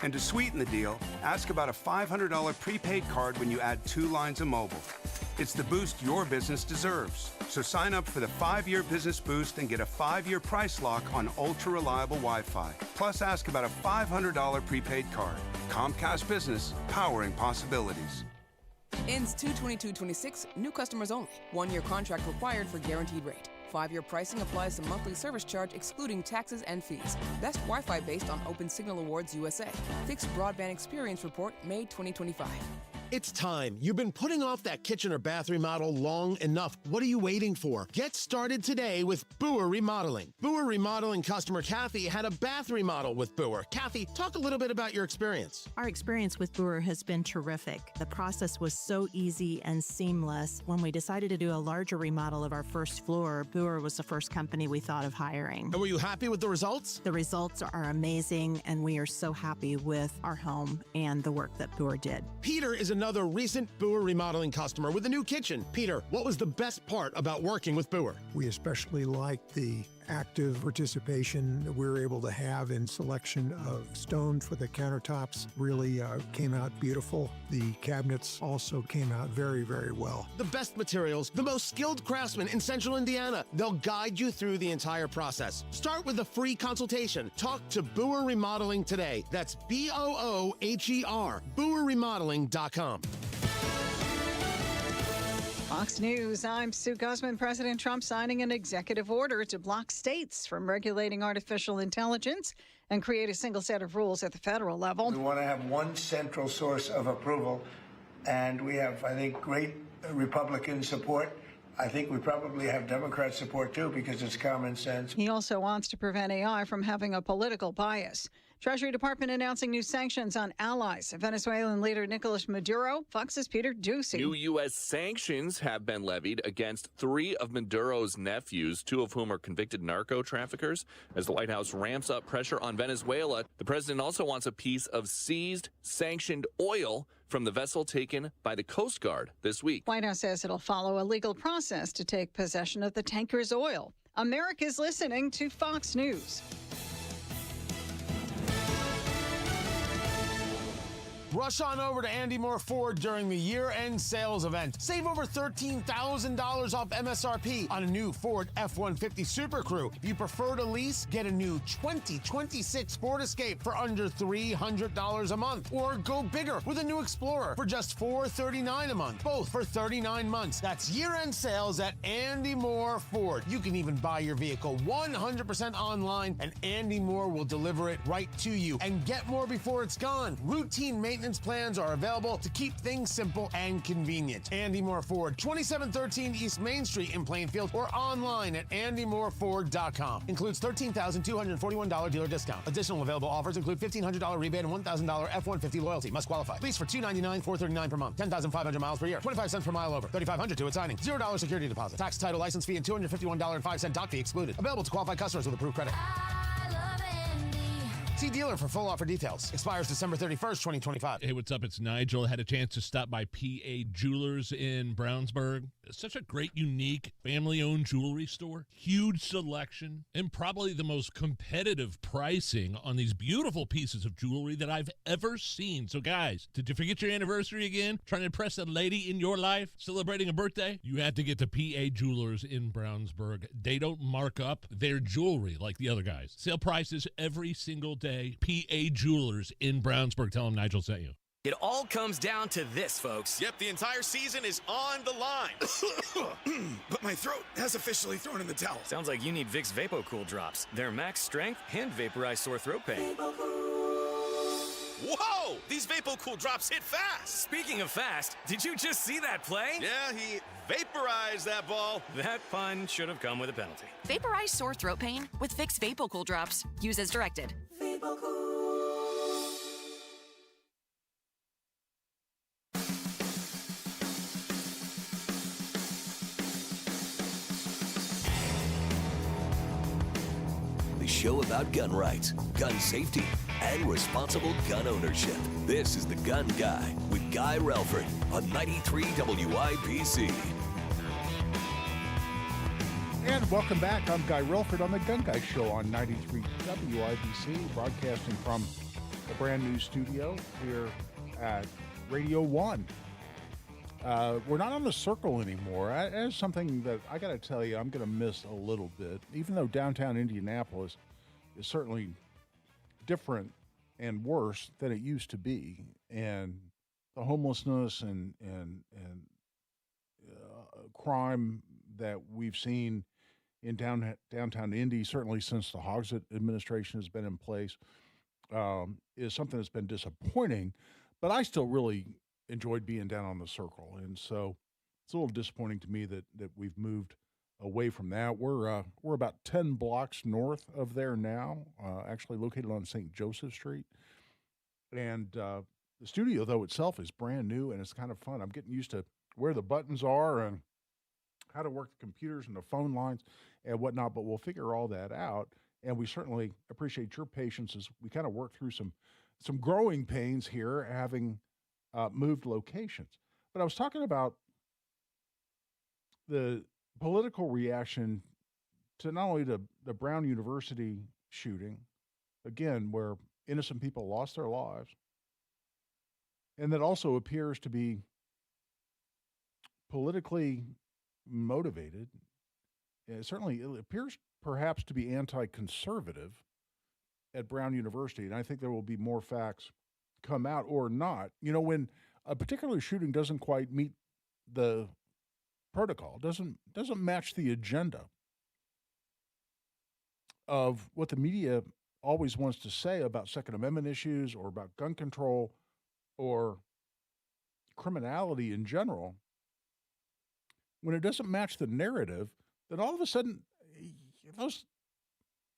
S10: And to sweeten the deal, ask about a $500 prepaid card when you add 2 lines of mobile. It's the boost your business deserves. So sign up for the 5-year business boost and get a 5-year price lock on ultra-reliable Wi-Fi. Plus, ask about a $500 prepaid card. Comcast Business, powering possibilities.
S11: Ends 2/22/26, new customers only. 1-year contract required for guaranteed rate. 5-year pricing applies to monthly service charge excluding taxes and fees. Best Wi-Fi based on Open Signal Awards USA. Fixed Broadband Experience Report, May 2025.
S12: It's time. You've been putting off that kitchen or bath remodel long enough. What are you waiting for? Get started today with Boer Remodeling. Boer Remodeling customer Kathy had a bath remodel with Boer. Kathy, talk a little bit about your experience.
S13: Our experience with Boer has been terrific. The process was so easy and seamless. When we decided to do a larger remodel of our first floor, Boer was the first company we thought of hiring.
S12: And were you happy with the results?
S13: The results are amazing, and we are so happy with our home and the work that Boer did.
S12: Peter is another recent Boer Remodeling customer with a new kitchen. Peter, what was the best part about working with Boer?
S15: We especially liked the active participation that we were able to have in selection of stone for the countertops. Really came out beautiful. The cabinets also came out very, very well.
S12: The best materials, the most skilled craftsmen in Central Indiana. They'll guide you through the entire process. Start with a free consultation. Talk to Boer Remodeling today. That's BOOHER, BoerRemodeling.com.
S16: Fox News, I'm Sue Guzman. President Trump signing an executive order to block states from regulating artificial intelligence and create a single set of rules at the federal level.
S17: We want to have one central source of approval, and we have, I think, great Republican support. I think we probably have Democrat support, too, because it's common sense.
S16: He also wants to prevent AI from having a political bias. Treasury Department announcing new sanctions on allies. Venezuelan leader Nicolas Maduro. Fox's Peter Ducey.
S18: New U.S. sanctions have been levied against 3 of Maduro's nephews, 2 of whom are convicted narco traffickers. As the White House ramps up pressure on Venezuela, the president also wants a piece of seized, sanctioned oil from the vessel taken by the Coast Guard this week.
S16: White House says it'll follow a legal process to take possession of the tanker's oil. America's listening to Fox News.
S12: Rush on over to Andy Moore Ford during the year-end sales event. Save over $13,000 off MSRP on a new Ford F-150 Super Crew. If you prefer to lease, get a new 2026 Ford Escape for under $300 a month. Or go bigger with a new Explorer for just $439 a month, both for 39 months. That's year-end sales at Andy Moore Ford. You can even buy your vehicle 100% online, and Andy Moore will deliver it right to you. And get more before it's gone. Routine maintenance plans are available to keep things simple and convenient. Andy Moore Ford, 2713 East Main Street in Plainfield, or online at andymoreford.com. Includes $13,241 dealer discount. Additional available offers include $1,500 rebate and $1,000 F-150 loyalty. Must qualify. Lease for $299, $439 per month. 10,500 miles per year. 25 cents per mile over. $3,500 to a signing. $0 security deposit. Tax, title, license fee, and $251.05 dock fee excluded. Available to qualified customers with approved credit. See dealer for full offer details. Expires December 31st, 2025.
S6: Hey, what's up? It's Nigel. I had a chance to stop by PA Jewelers in Brownsburg. It's such a great, unique, family-owned jewelry store. Huge selection and probably the most competitive pricing on these beautiful pieces of jewelry that I've ever seen. So, guys, did you forget your anniversary again? Trying to impress a lady in your life? Celebrating a birthday? You had to get to PA Jewelers in Brownsburg. They don't mark up their jewelry like the other guys. Sale prices every single day. PA Jewelers in Brownsburg. Tell them Nigel sent you.
S19: It all comes down to this, folks.
S20: Yep, the entire season is on the line. But my throat has officially thrown in the towel.
S19: Sounds like you need Vicks VapoCool drops. They're max strength and vaporize sore throat pain.
S20: Whoa! These VapoCool drops hit fast.
S19: Speaking of fast, did you just see that play?
S20: Yeah, he vaporized that ball.
S19: That pun should have come with a penalty.
S21: Vaporize sore throat pain with Vicks VapoCool drops. Use as directed.
S9: The show about gun rights, gun safety, and responsible gun ownership. This is The Gun Guy with Guy Relford on 93 WIBC.
S14: And welcome back. I'm Guy Relford on The Gun Guy Show on 93 WIBC, broadcasting from the brand new studio here at Radio 1. We're not on the Circle anymore. That is something that I got to tell you I'm going to miss a little bit, even though downtown Indianapolis is certainly different and worse than it used to be. And the homelessness and crime that we've seen in downtown Indy, certainly since the Hogsett administration has been in place, is something that's been disappointing. But I still really enjoyed being down on the Circle, and so it's a little disappointing to me that we've moved away from that. We're about 10 blocks north of there now, actually located on St. Joseph Street, and the studio though itself is brand new, and it's kind of fun. I'm getting used to where the buttons are and how to work the computers and the phone lines and whatnot, but we'll figure all that out, and we certainly appreciate your patience as we kind of work through some growing pains here, having moved locations. But I was talking about the political reaction to not only the Brown University shooting, again, where innocent people lost their lives, and that also appears to be politically motivated. Certainly, it appears perhaps to be anti-conservative at Brown University, and I think there will be more facts come out or not. You know, when a particular shooting doesn't quite meet the protocol, doesn't match the agenda of what the media always wants to say about Second Amendment issues or about gun control or criminality in general, when it doesn't match the narrative, then all of a sudden those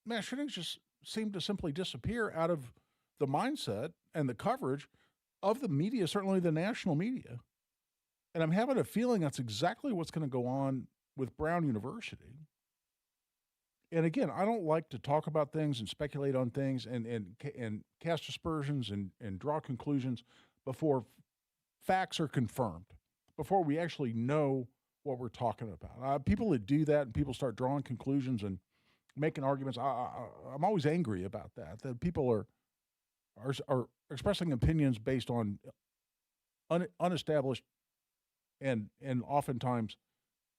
S14: mass shootings just seem to simply disappear out of the mindset and the coverage of the media, certainly the national media. And I'm having a feeling that's exactly what's going to go on with Brown University. And again, I don't like to talk about things and speculate on things and cast aspersions and draw conclusions before facts are confirmed, before we actually know what we're talking about. People that do that and people start drawing conclusions and making arguments, I'm always angry about that people are expressing opinions based on unestablished and oftentimes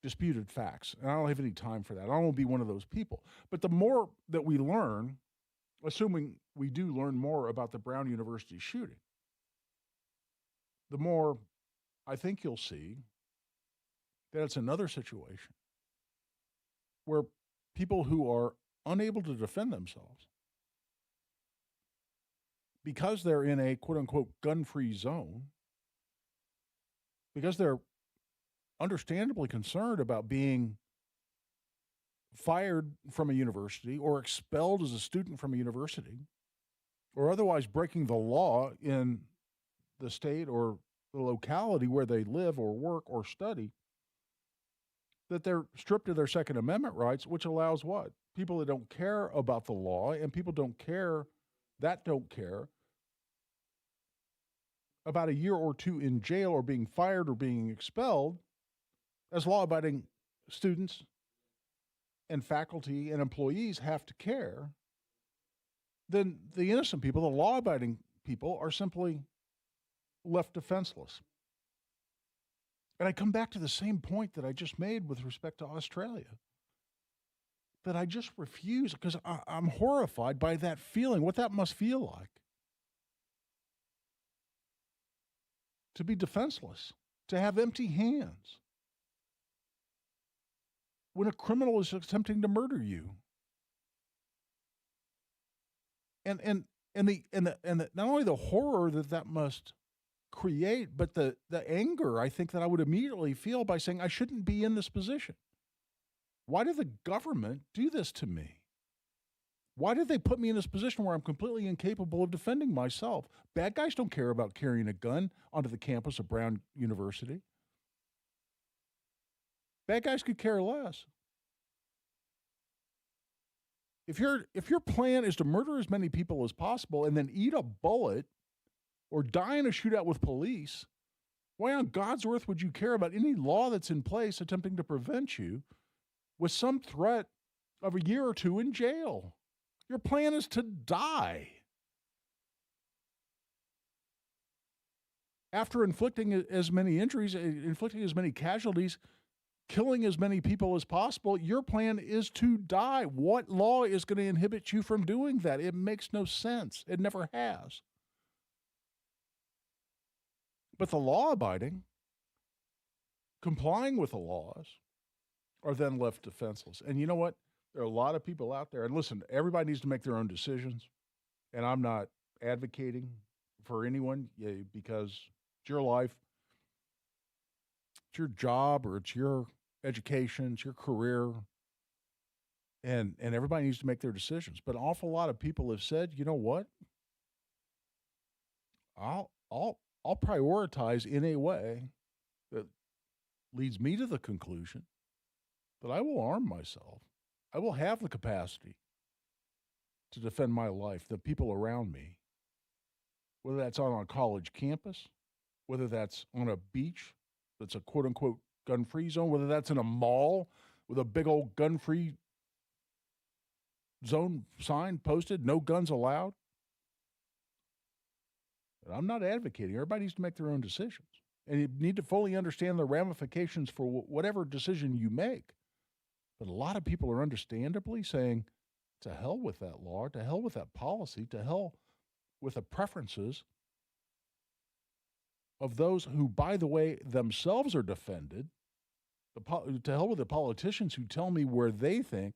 S14: disputed facts. And I don't have any time for that. I don't want to be one of those people. But the more that we learn, assuming we do learn more about the Brown University shooting, the more I think you'll see that it's another situation where people who are unable to defend themselves because they're in a quote-unquote gun-free zone, because they're understandably concerned about being fired from a university or expelled as a student from a university or otherwise breaking the law in the state or the locality where they live or work or study, that they're stripped of their Second Amendment rights, which allows what? People that don't care about the law and people don't care about a year or two in jail or being fired or being expelled as law-abiding students and faculty and employees have to care, then the innocent people, the law-abiding people, are simply left defenseless. And I come back to the same point that I just made with respect to Australia, that I just refuse, because I'm horrified by that feeling, what that must feel like. To be defenseless, to have empty hands when a criminal is attempting to murder you. And not only the horror that must create, but the anger I think that I would immediately feel by saying I shouldn't be in this position. Why did the government do this to me? Why did they put me in this position where I'm completely incapable of defending myself? Bad guys don't care about carrying a gun onto the campus of Brown University. Bad guys could care less. If your plan is to murder as many people as possible and then eat a bullet or die in a shootout with police, why on God's earth would you care about any law that's in place attempting to prevent you with some threat of a year or two in jail? Your plan is to die. After inflicting as many injuries, inflicting as many casualties, killing as many people as possible, your plan is to die. What law is going to inhibit you from doing that? It makes no sense. It never has. But the law-abiding, complying with the laws, are then left defenseless. And you know what? There are a lot of people out there, and listen, everybody needs to make their own decisions, and I'm not advocating for anyone because it's your life, it's your job, or it's your education, it's your career, and everybody needs to make their decisions. But an awful lot of people have said, you know what? I'll prioritize in a way that leads me to the conclusion that I will arm myself. I will have the capacity to defend my life, the people around me, whether that's on a college campus, whether that's on a beach that's a quote-unquote gun-free zone, whether that's in a mall with a big old gun-free zone sign posted, no guns allowed. But I'm not advocating. Everybody needs to make their own decisions. And you need to fully understand the ramifications for whatever decision you make. But a lot of people are understandably saying, to hell with that law, to hell with that policy, to hell with the preferences of those who, by the way, themselves are defended, to hell with the politicians who tell me where they think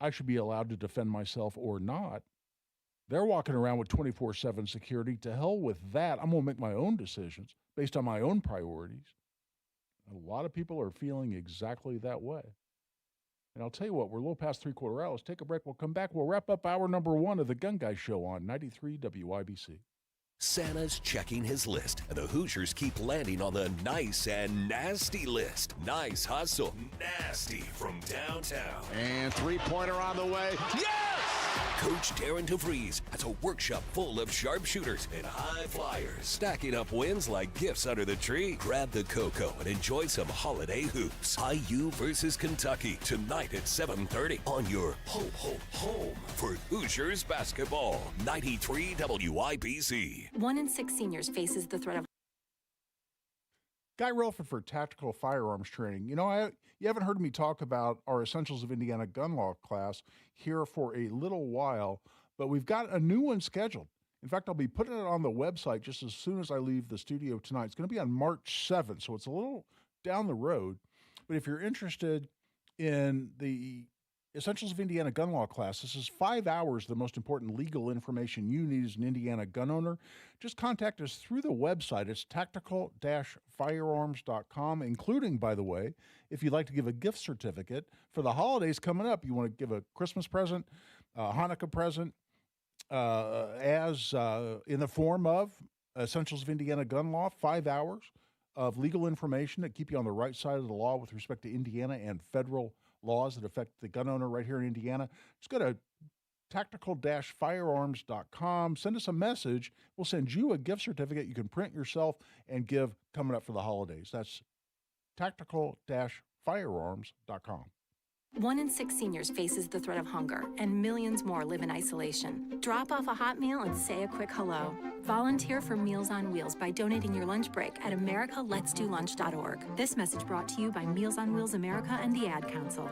S14: I should be allowed to defend myself or not. They're walking around with 24/7 security. To hell with that. I'm going to make my own decisions based on my own priorities. A lot of people are feeling exactly that way. And I'll tell you what, we're a little past 3/4 hour. Let's take a break. We'll come back. We'll wrap up hour number 1 of the Gun Guy Show on 93 WIBC.
S9: Santa's checking his list, and the Hoosiers keep landing on the nice and nasty list. Nice hustle, nasty from downtown.
S5: And three-pointer on the way. Yes!
S9: Coach Darren DeVries has a workshop full of sharpshooters and high flyers, stacking up wins like gifts under the tree. Grab the cocoa and enjoy some holiday hoops. IU versus Kentucky tonight at 7:30 on your home for Hoosiers basketball. 93 WIBC.
S21: 1 in 6 seniors faces the threat of.
S14: Guy Relford for Tactical Firearms Training. You know, you haven't heard me talk about our Essentials of Indiana gun law class here for a little while, but we've got a new one scheduled. In fact, I'll be putting it on the website just as soon as I leave the studio tonight. It's going to be on March 7th, so it's a little down the road. But if you're interested in the Essentials of Indiana gun law class, this is 5 hours, the most important legal information you need as an Indiana gun owner. Just contact us through the website. It's tactical-firearms.com, including, by the way, if you'd like to give a gift certificate for the holidays coming up, you want to give a Christmas present, Hanukkah present, in the form of Essentials of Indiana gun law, 5 hours of legal information that keep you on the right side of the law with respect to Indiana and federal laws that affect the gun owner right here in Indiana. Just go to tactical-firearms.com. Send us a message. We'll send you a gift certificate you can print yourself and give coming up for the holidays. That's tactical-firearms.com.
S21: 1 in 6 seniors faces the threat of hunger, and millions more live in isolation. Drop off a hot meal and say a quick hello. Volunteer for Meals on Wheels by donating your lunch break at americaletsdolunch.org. This message brought to you by Meals on Wheels America and the Ad Council.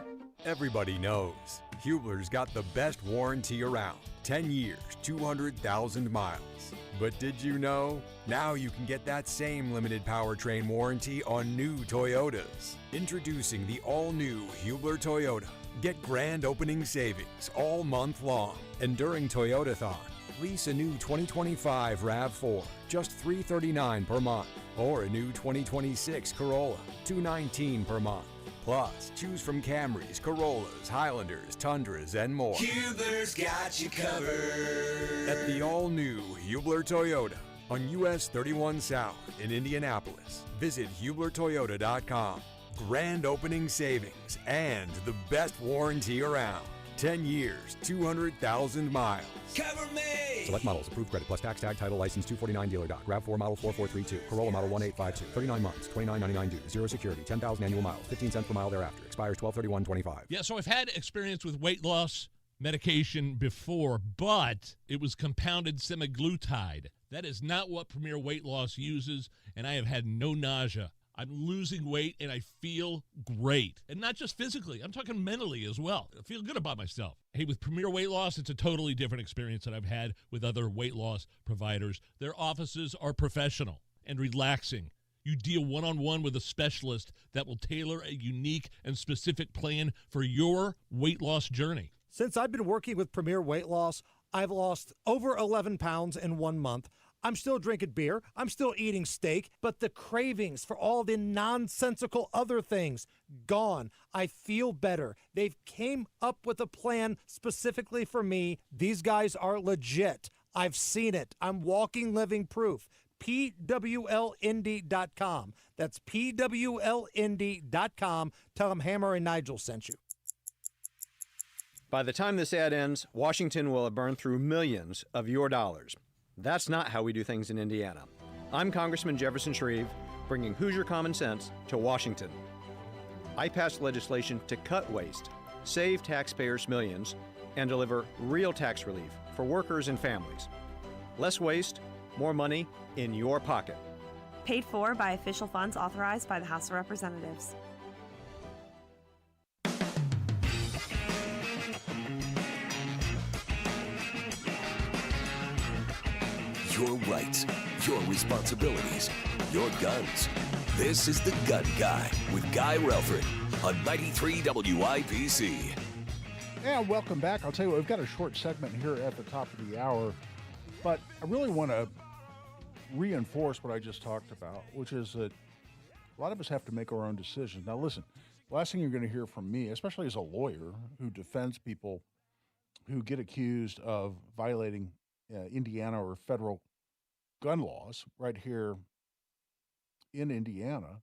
S2: Everybody knows Hubler's got the best warranty around. 10 years, 200,000 miles. But did you know? Now you can get that same limited powertrain warranty on new Toyotas. Introducing the all-new Hubler Toyota. Get grand opening savings all month long. And during Toyotathon, lease a new 2025 RAV4, just $339 per month. Or a new 2026 Corolla, $219 per month. Plus, choose from Camrys, Corollas, Highlanders, Tundras, and more.
S3: Hubler's got you covered.
S2: At the all-new Hubler Toyota on US 31 South in Indianapolis. Visit HublerToyota.com. Grand opening savings and the best warranty around. 10 years, 200,000 miles.
S3: Cover me!
S2: Select models. Approved credit plus tax, tag, title, license 249 dealer doc. RAV4 model 4432. Corolla model 1852. 39 months. $29.99 due. Zero security. 10,000 annual miles. 15 cents per mile thereafter. Expires 12/31/25.
S6: Yeah, so I've had experience with weight loss medication before, but it was compounded semaglutide. That is not what Premier Weight Loss uses, and I have had no nausea. I'm losing weight, and I feel great. And not just physically. I'm talking mentally as well. I feel good about myself. Hey, with Premier Weight Loss, it's a totally different experience than I've had with other weight loss providers. Their offices are professional and relaxing. You deal one-on-one with a specialist that will tailor a unique and specific plan for your weight loss journey.
S4: Since I've been working with Premier Weight Loss, I've lost over 11 pounds in 1 month. I'm still drinking beer. I'm still eating steak, but the cravings for all the nonsensical other things, gone. I feel better. They've came up with a plan specifically for me. These guys are legit. I've seen it. I'm walking living proof. PWLindy.com. That's PWLindy.com. Tell them Hammer and Nigel sent you.
S22: By the time this ad ends, Washington will have burned through millions of your dollars. That's not how we do things in Indiana. I'm Congressman Jefferson Shreve, bringing Hoosier common sense to Washington. I passed legislation to cut waste, save taxpayers millions, and deliver real tax relief for workers and families. Less waste, more money in your pocket.
S23: Paid for by official funds authorized by the House of Representatives.
S9: Your rights, your responsibilities, your guns. This is The Gun Guy with Guy Relford on 93 WIBC.
S14: And welcome back. I'll tell you what, we've got a short segment here at the top of the hour, but I really want to reinforce what I just talked about, which is that a lot of us have to make our own decisions. Now listen, last thing you're going to hear from me, especially as a lawyer who defends people who get accused of violating Indiana or federal gun laws right here in Indiana,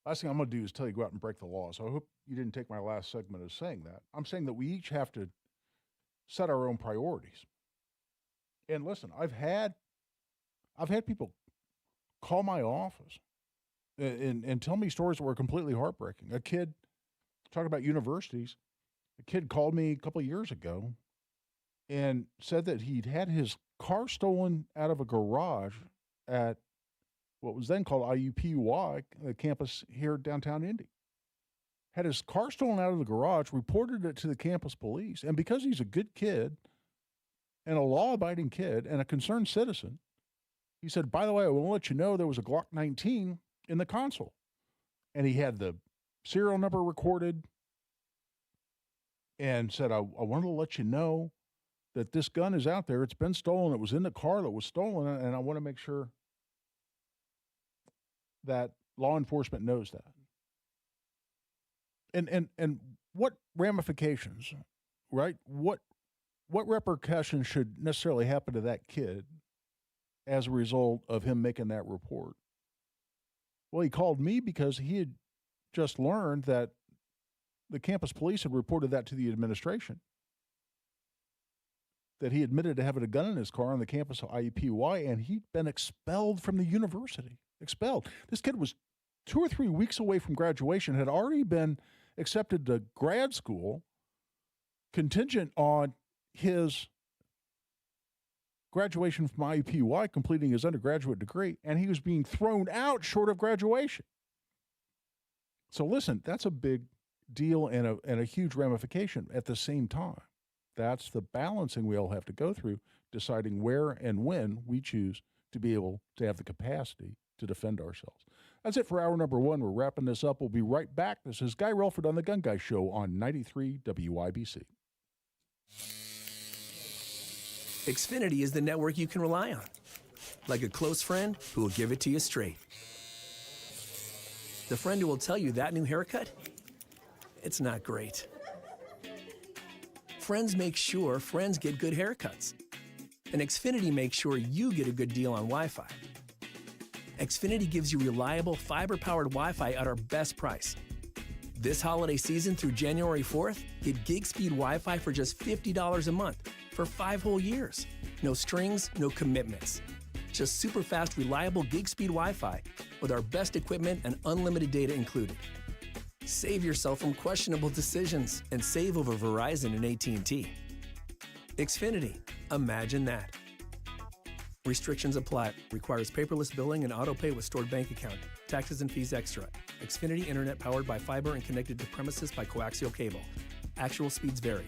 S14: last thing I'm going to do is tell you to go out and break the law. So I hope you didn't take my last segment as saying that. I'm saying that we each have to set our own priorities. And listen, I've had people call my office and tell me stories that were completely heartbreaking. A kid, talking about universities, a kid called me a couple of years ago and said that he'd had his car stolen out of a garage at what was then called IUPUI, the campus here downtown Indy. Had his car stolen out of the garage, reported it to the campus police, and because he's a good kid and a law-abiding kid and a concerned citizen, he said, by the way, I want to let you know there was a Glock 19 in the console. And he had the serial number recorded and said, I wanted to let you know that this gun is out there. It's been stolen. It was in the car that was stolen, and I want to make sure that law enforcement knows that. And what ramifications, right? What repercussions should necessarily happen to that kid as a result of him making that report? Well, he called me because he had just learned that the campus police had reported that to the administration, that he admitted to having a gun in his car on the campus of IUPUI, and he'd been expelled from the university. Expelled. This kid was 2 or 3 weeks away from graduation, had already been accepted to grad school, contingent on his graduation from IUPUI, completing his undergraduate degree, and he was being thrown out short of graduation. So listen, that's a big deal and a huge ramification at the same time. That's the balancing we all have to go through, deciding where and when we choose to be able to have the capacity to defend ourselves. That's it for hour number one. We're wrapping this up. We'll be right back. This is Guy Relford on The Gun Guy Show on 93 WIBC.
S1: Xfinity is the network you can rely on. Like a close friend who will give it to you straight. The friend who will tell you that new haircut, it's not great. Friends make sure friends get good haircuts. And Xfinity makes sure you get a good deal on Wi-Fi. Xfinity gives you reliable fiber-powered Wi-Fi at our best price. This holiday season through January 4th, get gig speed Wi-Fi for just $50 a month for 5 whole years. No strings, no commitments. Just super fast, reliable gig speed Wi-Fi with our best equipment and unlimited data included. Save yourself from questionable decisions and save over Verizon and AT&T. Xfinity, imagine that. Restrictions apply. Requires paperless billing and auto-pay with stored bank account. Taxes and fees extra. Xfinity Internet powered by fiber and connected to premises by coaxial cable. Actual speeds vary.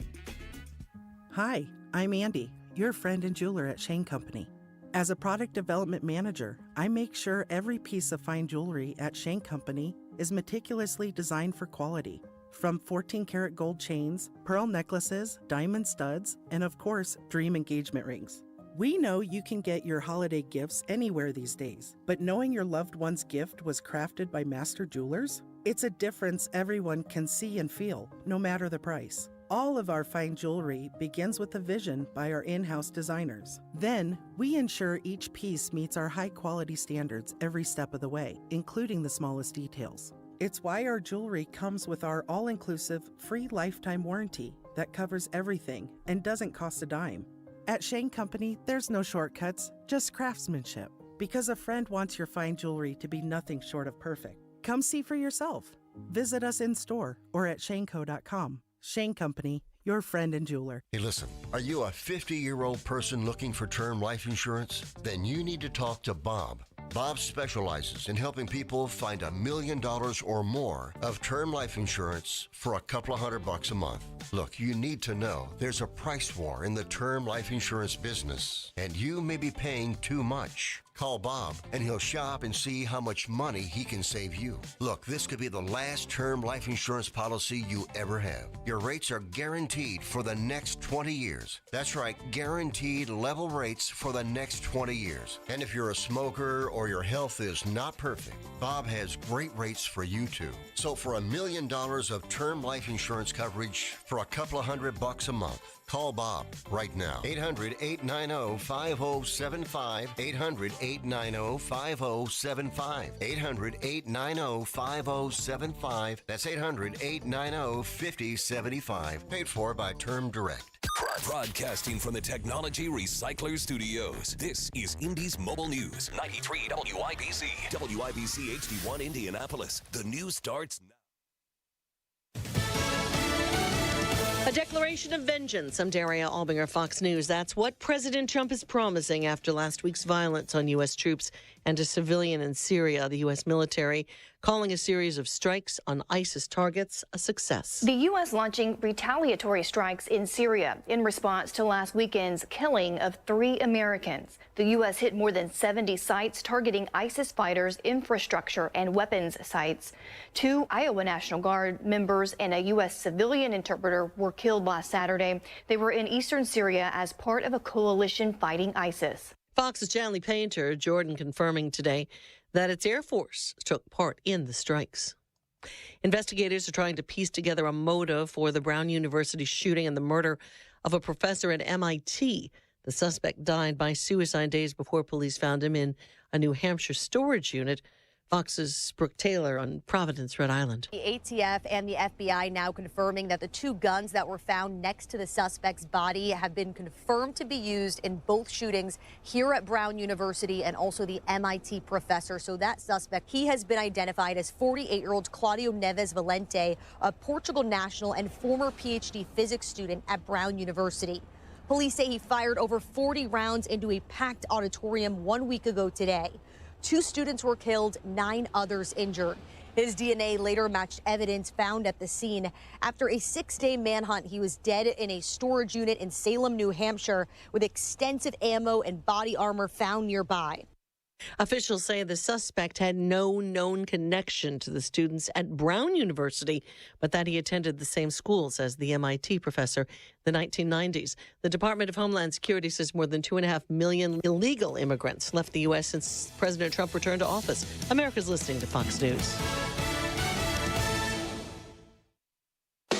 S7: Hi, I'm Andy, your friend and jeweler at Shane Company. As a product development manager, I make sure every piece of fine jewelry at Shane Company is meticulously designed for quality. From 14-karat gold chains, pearl necklaces, diamond studs, and of course, dream engagement rings. We know you can get your holiday gifts anywhere these days, but knowing your loved one's gift was crafted by master jewelers? It's a difference everyone can see and feel, no matter the price. All of our fine jewelry begins with a vision by our in-house designers. Then, we ensure each piece meets our high-quality standards every step of the way, including the smallest details. It's why our jewelry comes with our all-inclusive, free lifetime warranty that covers everything and doesn't cost a dime. At Shane Company, there's no shortcuts, just craftsmanship. Because a friend wants your fine jewelry to be nothing short of perfect. Come see for yourself. Visit us in store or at shaneco.com. Shane Company, your friend and jeweler.
S8: Hey, listen, are you a 50-year-old person looking for term life insurance? Then you need to talk to Bob. Bob specializes in helping people find $1 million or more of term life insurance for a couple of $100 a month. Look, you need to know there's a price war in the term life insurance business, and you may be paying too much. Call Bob, and he'll shop and see how much money he can save you. Look, this could be the last term life insurance policy you ever have. Your rates are guaranteed for the next 20 years. That's right, guaranteed level rates for the next 20 years. And if you're a smoker or your health is not perfect, Bob has great rates for you too. So for $1 million of term life insurance coverage for a couple of $100 a month, call Bob right now. 800-890-5075. 800-890-5075. 800-890-5075. That's 800-890-5075. Paid for by Term Direct.
S9: Broadcasting from the Technology Recycler Studios, this is Indy's Mobile News. 93 WIBC. WIBC HD1 Indianapolis. The news starts now.
S10: A declaration of vengeance. I'm Daria Albinger, Fox News. That's what President Trump is promising after last week's violence on U.S. troops and a civilian in Syria. The U.S. military calling a series of strikes on ISIS targets a success.
S11: The U.S. launching retaliatory strikes in Syria in response to last weekend's killing of 3 Americans. The U.S. hit more than 70 sites targeting ISIS fighters' infrastructure and weapons sites. 2 Iowa National Guard members and a U.S. civilian interpreter were killed last Saturday. They were in eastern Syria as part of a coalition fighting ISIS.
S10: Fox's Chanley Painter, Jordan, confirming today that its Air Force took part in the strikes. Investigators are trying to piece together a motive for the Brown University shooting and the murder of a professor at MIT. The suspect died by suicide days before police found him in a New Hampshire storage unit. Fox's Brooke Taylor on Providence, Rhode Island.
S13: The ATF and the FBI now confirming that the 2 guns that were found next to the suspect's body have been confirmed to be used in both shootings here at Brown University and also the MIT professor. So that suspect, he has been identified as 48-year-old Claudio Neves Valente, a Portugal national and former PhD physics student at Brown University. Police say he fired over 40 rounds into a packed auditorium 1 week ago today. 2 students were killed, 9 others injured. His DNA later matched evidence found at the scene. After a 6-day manhunt, he was dead in a storage unit in Salem, New Hampshire, with extensive ammo and body armor found nearby.
S10: Officials say the suspect had no known connection to the students at Brown University, but that he attended the same schools as the MIT professor in the 1990s. The Department of Homeland Security says more than 2.5 million illegal immigrants left the U.S. since President Trump returned to office. America's listening to Fox News.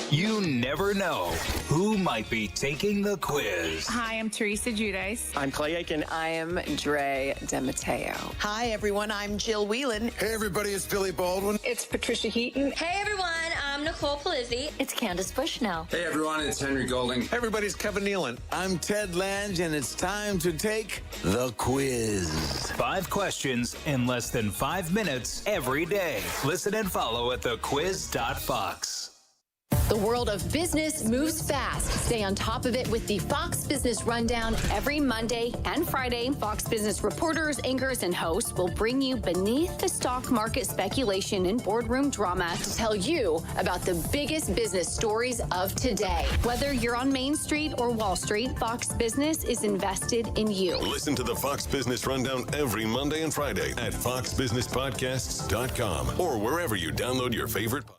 S24: You never know who might be taking the quiz.
S25: Hi, I'm Teresa Giudice.
S26: I'm Clay Aiken.
S27: I am Dre DeMatteo.
S28: Hi, everyone. I'm Jill Whelan.
S29: Hey, everybody. It's Billy Baldwin.
S30: It's Patricia Heaton.
S31: Hey, everyone. I'm Nicole Polizzi.
S32: It's Candace Bushnell.
S33: Hey, everyone. It's Henry Golding.
S34: Hey, everybody. It's Kevin Nealon. I'm Ted Lange, and it's time to take
S24: the quiz. 5 questions in less than 5 minutes every day. Listen and follow at thequiz.fox.
S35: The world of business moves fast. Stay on top of it with the Fox Business Rundown every Monday and Friday. Fox Business reporters, anchors, and hosts will bring you beneath the stock market speculation and boardroom drama to tell you about the biggest business stories of today. Whether you're on Main Street or Wall Street, Fox Business is invested in you.
S36: Listen to the Fox Business Rundown every Monday and Friday at foxbusinesspodcasts.com or wherever you download your favorite podcasts.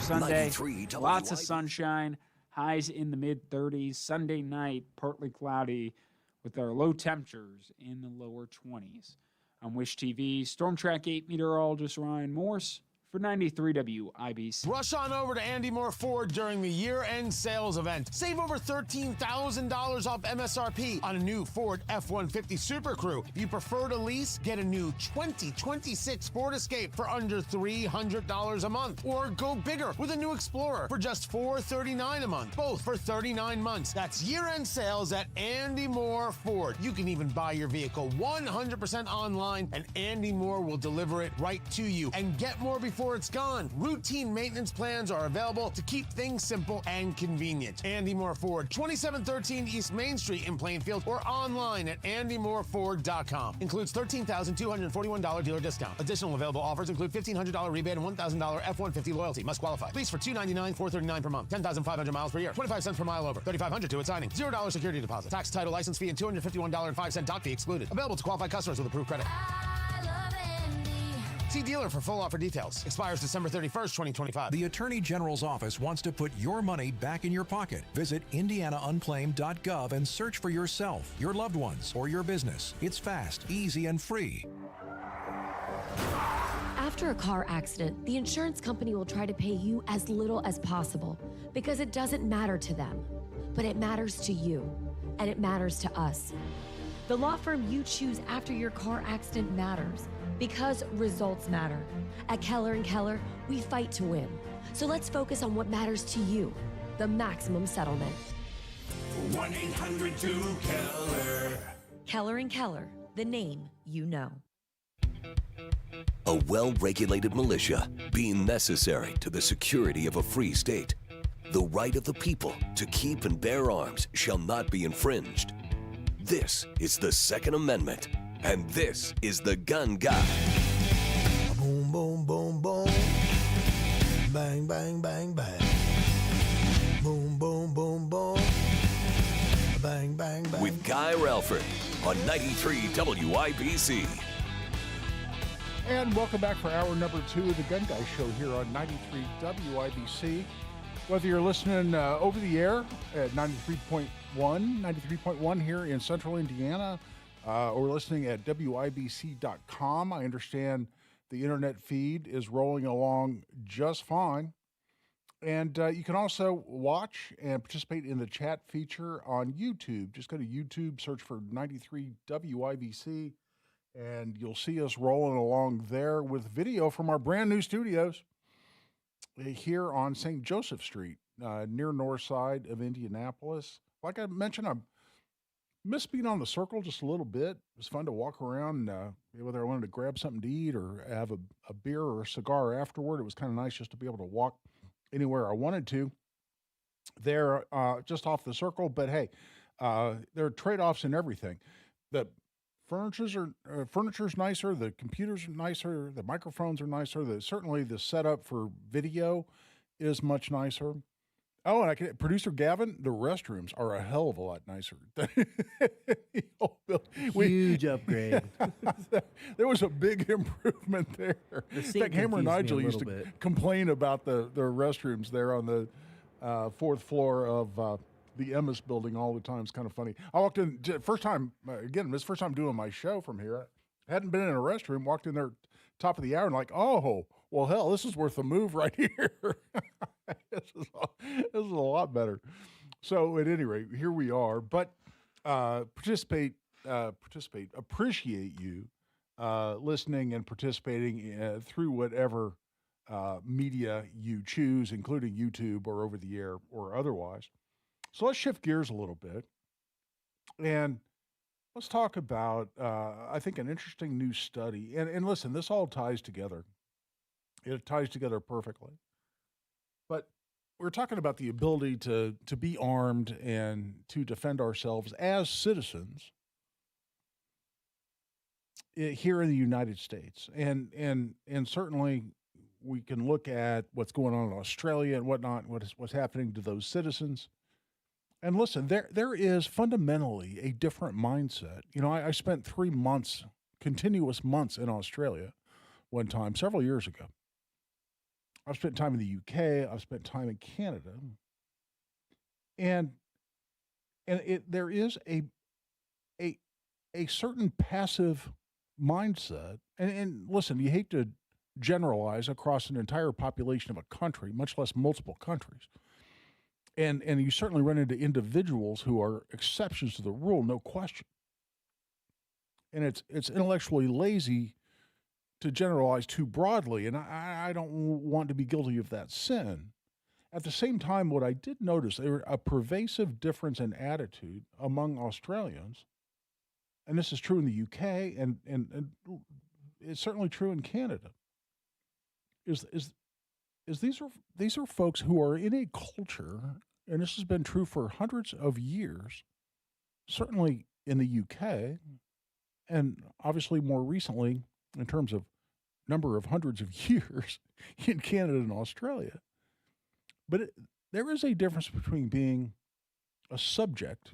S37: Sunday, lots of sunshine, highs in the mid-30s. Sunday night, partly cloudy with our low temperatures in the lower 20s. On Wish TV, Storm Track 8 meteorologist Ryan Morse for 93 WIBC.
S12: Rush on over to Andy Moore Ford during the year-end sales event. Save over $13,000 off MSRP on a new Ford F-150 Super Crew. If you prefer to lease, get a new 2026 Ford Escape for under $300 a month. Or go bigger with a new Explorer for just $439 a month. Both for 39 months. That's year-end sales at Andy Moore Ford. You can even buy your vehicle 100% online, and Andy Moore will deliver it right to you. And get more before before it's gone. Routine maintenance plans are available to keep things simple and convenient. Andy Moore Ford, 2713 East Main Street in Plainfield, or online at andymoreford.com. Includes $13,241 dealer discount. Additional available offers include $1,500 rebate and $1,000 F-150 loyalty. Must qualify. Lease for $299, $439 per month. 10,500 miles per year. 25 cents per mile over. $3,500 to its signing. $0 security deposit. Tax, title, license fee, and $251.05 dock fee excluded. Available to qualified customers with approved credit. See dealer for full offer details. Expires December 31st, 2025.
S2: The Attorney General's office wants to put your money back in your pocket. Visit indianaunclaimed.gov and search for yourself, your loved ones, or your business. It's fast, easy, and free.
S3: After a car accident, the insurance company will try to pay you as little as possible because it doesn't matter to them. But it matters to you, and it matters to us. The law firm you choose after your car accident matters because results matter. At Keller & Keller, we fight to win. So let's focus on what matters to you, the maximum settlement.
S4: 1-800-2-KELLER.
S3: Keller & Keller, the name you know.
S9: A well-regulated militia being necessary to the security of a free state. The right of the people to keep and bear arms shall not be infringed. This is the Second Amendment, and this is the Gun Guy.
S5: Boom, boom, boom, boom. Bang, bang, bang, bang. Boom, boom, boom, boom. Bang, bang, bang.
S9: With Guy Relford on 93 WIBC.
S14: And welcome back for hour number 2 of the Gun Guy Show here on 93 WIBC. Whether you're listening over the air at 93.1 here in central Indiana, or listening at WIBC.com, I understand the internet feed is rolling along just fine. And you can also watch and participate in the chat feature on YouTube. Just go to YouTube, search for 93 WIBC, and you'll see us rolling along there with video from our brand new studios here on St. Joseph Street, near north side of Indianapolis. Like I mentioned, I miss being on the circle just a little bit. It was fun to walk around, whether I wanted to grab something to eat or have a beer or a cigar afterward. It was kind of nice just to be able to walk anywhere I wanted to there, just off the circle. But hey, there are trade-offs in everything. The furniture's nicer, the computers are nicer, the microphones are nicer, certainly the setup for video is much nicer. Oh, and producer Gavin, the restrooms are a hell of a lot nicer.
S6: Huge upgrade.
S14: There was a big improvement there. In fact, Hammer and Nigel used to complain about the restrooms there on the 4th floor of the Emmis building all the time. It's kind of funny. I walked in, first time doing my show from here. I hadn't been in a restroom, walked in there top of the hour and like, oh, well, hell, this is worth a move right here. This is a lot better. So at any rate, here we are. But appreciate you listening and participating through whatever media you choose, including YouTube or over the air or otherwise. So let's shift gears a little bit and let's talk about, I think, an interesting new study. And listen, this all ties together. It ties together perfectly. But we're talking about the ability to be armed and to defend ourselves as citizens here in the United States. And certainly we can look at what's going on in Australia and whatnot, what's happening to those citizens. And listen, there is fundamentally a different mindset. You know, I spent 3 months, continuous months in Australia one time, several years ago. I've spent time in the UK. I've spent time in Canada. And there is a certain passive mindset. And listen, you hate to generalize across an entire population of a country, much less multiple countries. And you certainly run into individuals who are exceptions to the rule, no question. And it's intellectually lazy to generalize too broadly, and I don't want to be guilty of that sin. At the same time, what I did notice, there was a pervasive difference in attitude among Australians, and this is true in the UK, and it's certainly true in Canada. is these are folks who are in a culture, and this has been true for hundreds of years, certainly in the UK, and obviously more recently in terms of number of hundreds of years in Canada and Australia. But there is a difference between being a subject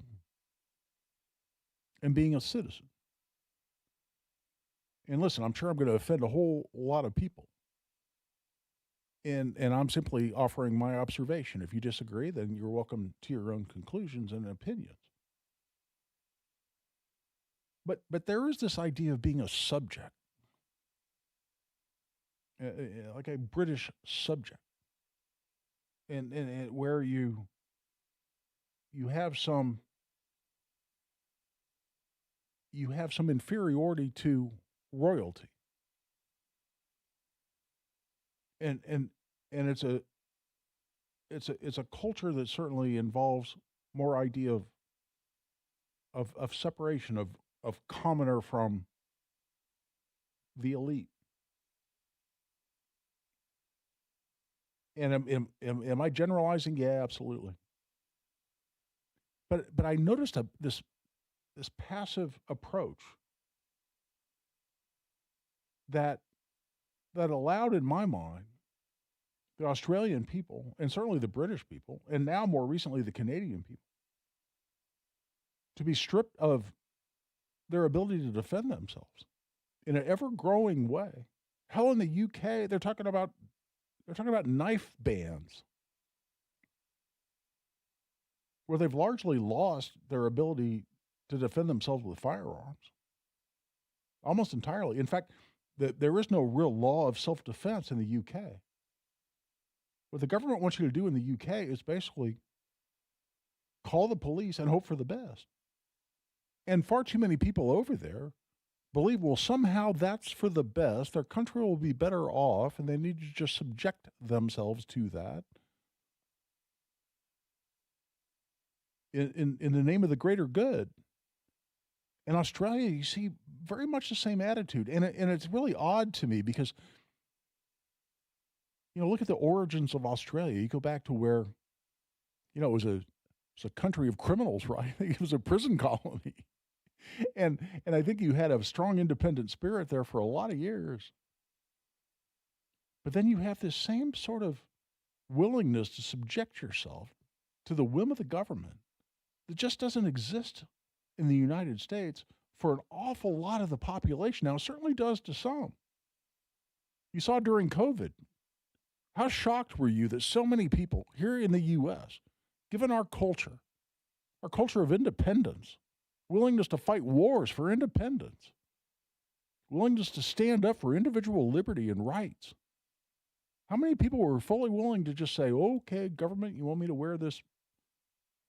S14: and being a citizen. And listen, I'm sure I'm going to offend a whole lot of people. And I'm simply offering my observation. If you disagree, then you're welcome to your own conclusions and opinions. But there is this idea of being a subject, like a British subject, and where you have some inferiority to royalty. And it's a culture that certainly involves more idea of separation of commoner from the elite. And am I generalizing? Yeah, absolutely. But I noticed this passive approach that allowed, in my mind, the Australian people, and certainly the British people, and now more recently the Canadian people, to be stripped of their ability to defend themselves in an ever-growing way. Hell, in the UK, they're talking about knife bans, where they've largely lost their ability to defend themselves with firearms, almost entirely. In fact, there is no real law of self-defense in the UK. What the government wants you to do in the UK is basically call the police and hope for the best. And far too many people over there believe, well, somehow that's for the best. Their country will be better off, and they need to just subject themselves to that in the name of the greater good. In Australia, you see very much the same attitude. And it's really odd to me because, look at the origins of Australia. You go back to where, it was a country of criminals, right? It was a prison colony. And I think you had a strong independent spirit there for a lot of years. But then you have this same sort of willingness to subject yourself to the whim of the government that just doesn't exist in the United States for an awful lot of the population. Now, it certainly does to some. You saw during COVID, how shocked were you that so many people here in the U.S., given our culture of independence, willingness to fight wars for independence, willingness to stand up for individual liberty and rights, how many people were fully willing to just say, okay, government, you want me to wear this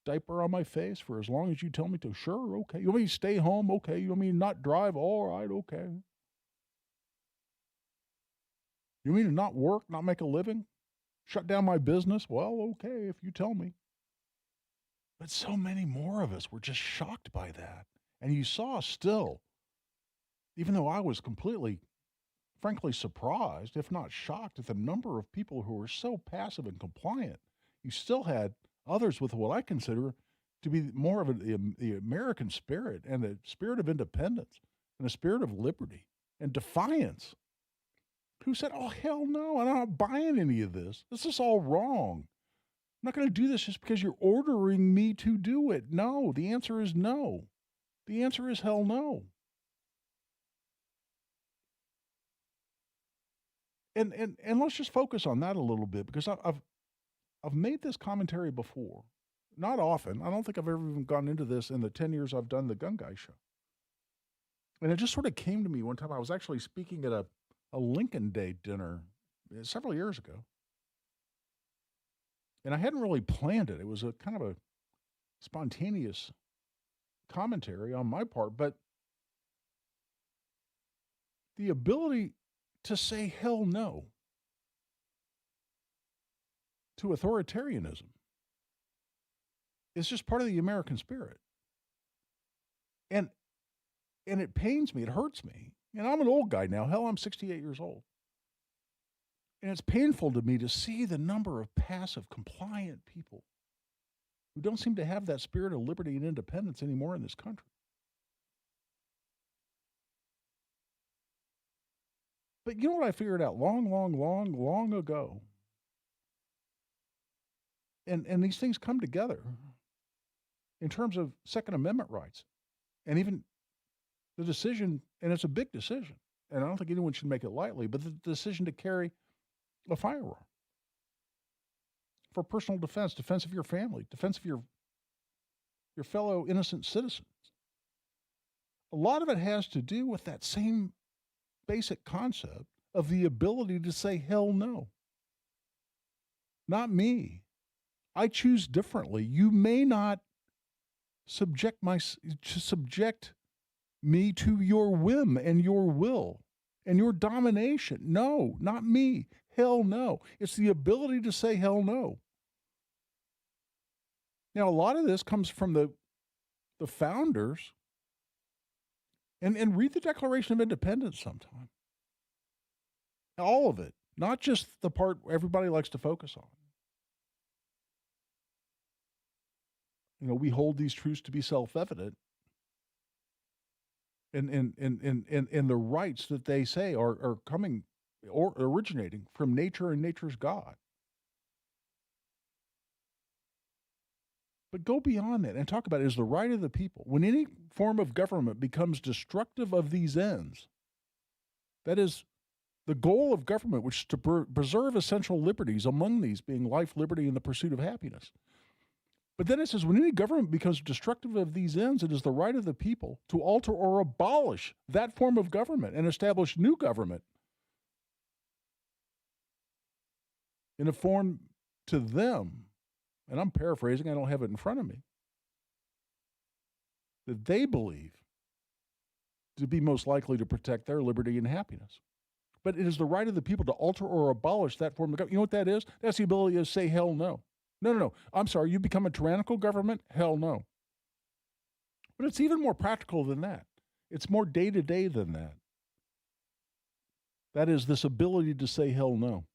S14: diaper on my face for as long as you tell me to? Sure, okay. You want me to stay home? Okay. You want me to not drive? All right, okay. You want me to not work, not make a living? Shut down my business? Well, okay, if you tell me. But so many more of us were just shocked by that. And you saw still, even though I was completely, frankly, surprised, if not shocked, at the number of people who were so passive and compliant, you still had others with what I consider to be more of the American spirit and the spirit of independence and a spirit of liberty and defiance, who said, oh, hell no, I'm not buying any of this. This is all wrong. I'm not going to do this just because you're ordering me to do it. No, the answer is no. The answer is hell no. And let's just focus on that a little bit, because I've made this commentary before. Not often. I don't think I've ever even gone into this in the 10 years I've done the Gun Guy Show. And it just sort of came to me one time. I was actually speaking at a Lincoln Day dinner several years ago. And I hadn't really planned it. It was a kind of a spontaneous commentary on my part. But the ability to say hell no to authoritarianism is just part of the American spirit. And it pains me. It hurts me. And I'm an old guy now. Hell, I'm 68 years old. And it's painful to me to see the number of passive, compliant people who don't seem to have that spirit of liberty and independence anymore in this country. But you know what I figured out long ago? And these things come together in terms of Second Amendment rights and even the decision, and it's a big decision, and I don't think anyone should make it lightly, but the decision to carry a firearm for personal defense, defense of your family, defense of your fellow innocent citizens. A lot of it has to do with that same basic concept of the ability to say hell no. Not me. I choose differently. You may not subject me to your whim and your will and your domination. No, not me. Hell no. It's the ability to say hell no. Now, a lot of this comes from the founders. And read the Declaration of Independence sometime. All of it, not just the part everybody likes to focus on. You know, we hold these truths to be self-evident. And the rights that they say are coming or originating from nature and nature's God. But go beyond that and talk about it as the right of the people. When any form of government becomes destructive of these ends, that is the goal of government, which is to preserve essential liberties, among these being life, liberty, and the pursuit of happiness. But then it says, when any government becomes destructive of these ends, it is the right of the people to alter or abolish that form of government and establish new government in a form to them, and I'm paraphrasing, I don't have it in front of me, that they believe to be most likely to protect their liberty and happiness. But it is the right of the people to alter or abolish that form of government. You know what that is? That's the ability to say hell no. No. I'm sorry, you become a tyrannical government? Hell no. But it's even more practical than that. It's more day-to-day than that. That is this ability to say hell no.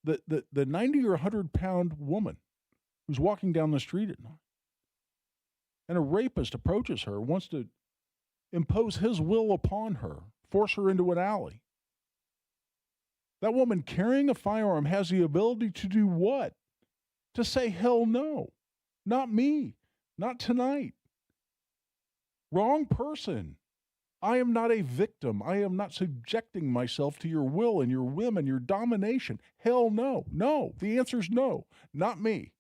S14: The 90 or 100-pound woman who's walking down the street at night, and a rapist approaches her, wants to impose his will upon her, force her into an alley. That woman carrying a firearm has the ability to do what? To say hell no. Not me. Not tonight. Wrong person. I am not a victim. I am not subjecting myself to your will and your whim and your domination. Hell no. No. The answer is no. Not me.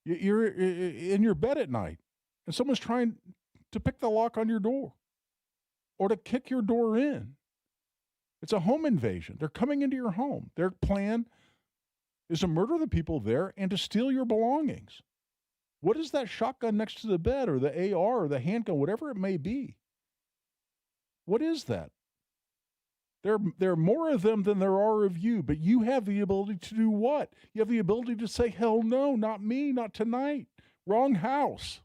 S14: You're in your bed at night and someone's trying to pick the lock on your door or to kick your door in. It's a home invasion. They're coming into your home. Their plan is to murder the people there and to steal your belongings. What is that shotgun next to the bed or the AR or the handgun, whatever it may be? What is that? There are more of them than there are of you, but you have the ability to do what? You have the ability to say, hell no, not me, not tonight. Wrong house.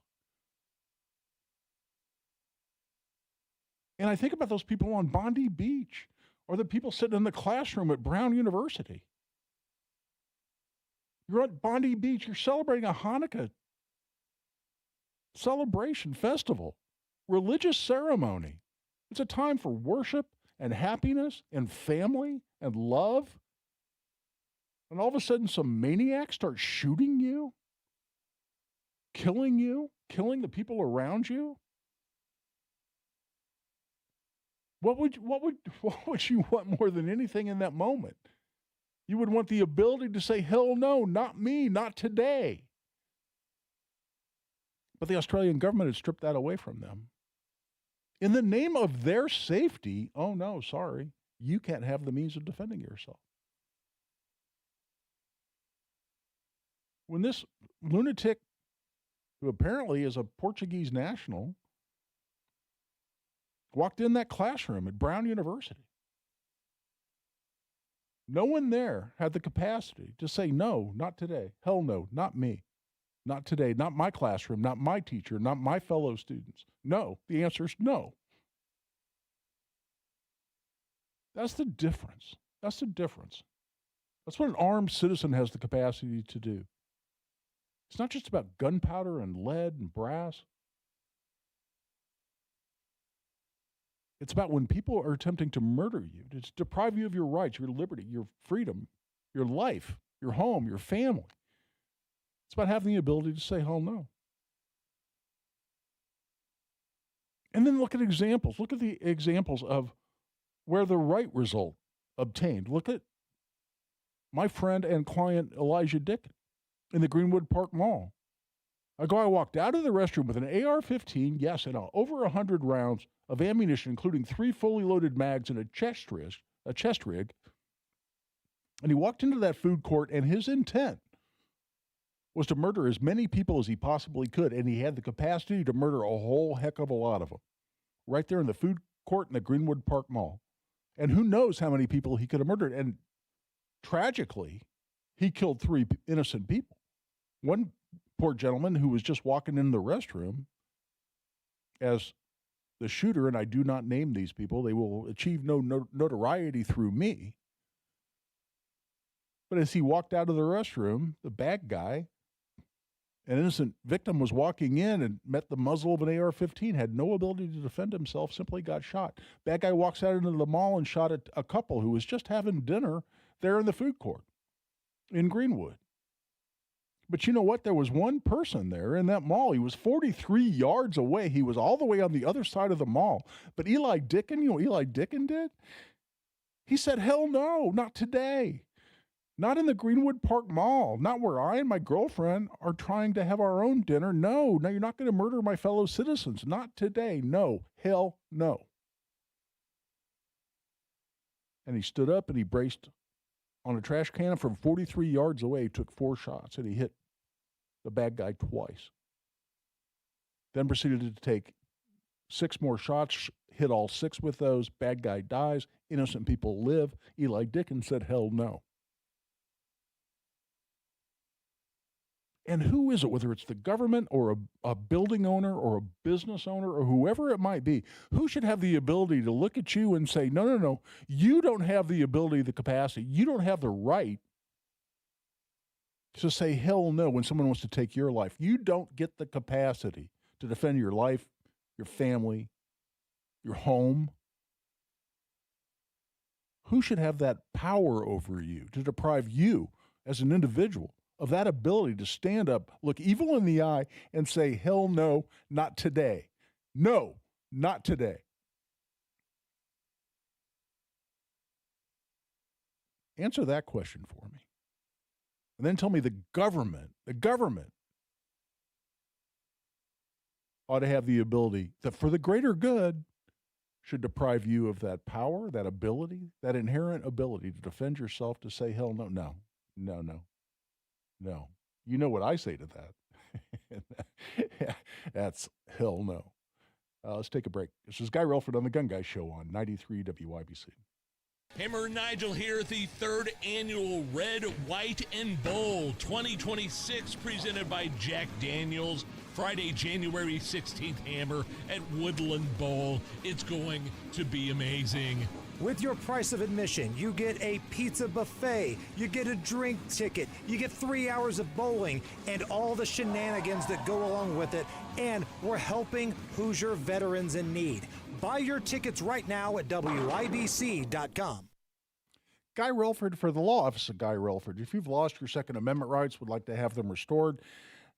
S14: And I think about those people on Bondi Beach or the people sitting in the classroom at Brown University. You're at Bondi Beach, you're celebrating a Hanukkah celebration, festival, religious ceremony. It's a time for worship and happiness and family and love. And all of a sudden some maniac starts shooting you, killing the people around you. What would you want more than anything in that moment? You would want the ability to say, hell no, not me, not today. But the Australian government had stripped that away from them. In the name of their safety, oh no, sorry, you can't have the means of defending yourself. When this lunatic, who apparently is a Portuguese national, walked in that classroom at Brown University, no one there had the capacity to say, no, not today. Hell no, not me. Not today, not my classroom, not my teacher, not my fellow students. No, the answer is no. That's the difference. That's the difference. That's what an armed citizen has the capacity to do. It's not just about gunpowder and lead and brass. It's about when people are attempting to murder you, to deprive you of your rights, your liberty, your freedom, your life, your home, your family. It's about having the ability to say hell no. And then look at examples. Look at the examples of where the right result obtained. Look at my friend and client Elijah Dicken in the Greenwood Park Mall. A guy walked out of the restroom with an AR-15, yes, and over 100 rounds of ammunition, including 3 fully loaded mags and a chest rig. And he walked into that food court, and his intent was to murder as many people as he possibly could, and he had the capacity to murder a whole heck of a lot of them right there in the food court in the Greenwood Park Mall. And who knows how many people he could have murdered. And tragically, he killed 3 innocent people. One poor gentleman who was just walking in the restroom as the shooter, and I do not name these people. They will achieve no notoriety through me. But as he walked out of the restroom, the bad guy, an innocent victim, was walking in and met the muzzle of an AR-15, had no ability to defend himself, simply got shot. Bad guy walks out into the mall and shot at a couple who was just having dinner there in the food court in Greenwood. But you know what? There was one person there in that mall. He was 43 yards away. He was all the way on the other side of the mall. But Eli Dicken, you know what Eli Dicken did? He said, hell no, not today. Not in the Greenwood Park Mall. Not where I and my girlfriend are trying to have our own dinner. No, you're not going to murder my fellow citizens. Not today. No, hell no. And he stood up and he braced on a trash can from 43 yards away. He took 4 shots and he hit the bad guy twice. Then proceeded to take 6 more shots, hit all 6 with those. Bad guy dies. Innocent people live. Eli Dicken said, hell no. And who is it, whether it's the government or a building owner or a business owner or whoever it might be, who should have the ability to look at you and say, no, you don't have the ability, the capacity, you don't have the right to say hell no when someone wants to take your life. You don't get the capacity to defend your life, your family, your home. Who should have that power over you to deprive you as an individual of that ability to stand up, look evil in the eye, and say, hell no, not today. No, not today. Answer that question for me. And then tell me the government ought to have the ability that for the greater good should deprive you of that power, that ability, that inherent ability to defend yourself, to say, hell no, no. You know what I say to that. That's hell no. Let's take a break. This is Guy Relford on the Gun Guy Show on 93 WIBC.
S1: Hammer Nigel here at the 3rd annual Red, White, and Bowl 2026 presented by Jack Daniels. Friday, January 16th, Hammer at Woodland Bowl. It's going to be amazing.
S6: With your price of admission, you get a pizza buffet, you get a drink ticket, you get 3 hours of bowling, and all the shenanigans that go along with it. And we're helping Hoosier veterans in need. Buy your tickets right now at WIBC.com.
S14: Guy Relford for the Law Office of Guy Relford. If you've lost your Second Amendment rights, would like to have them restored,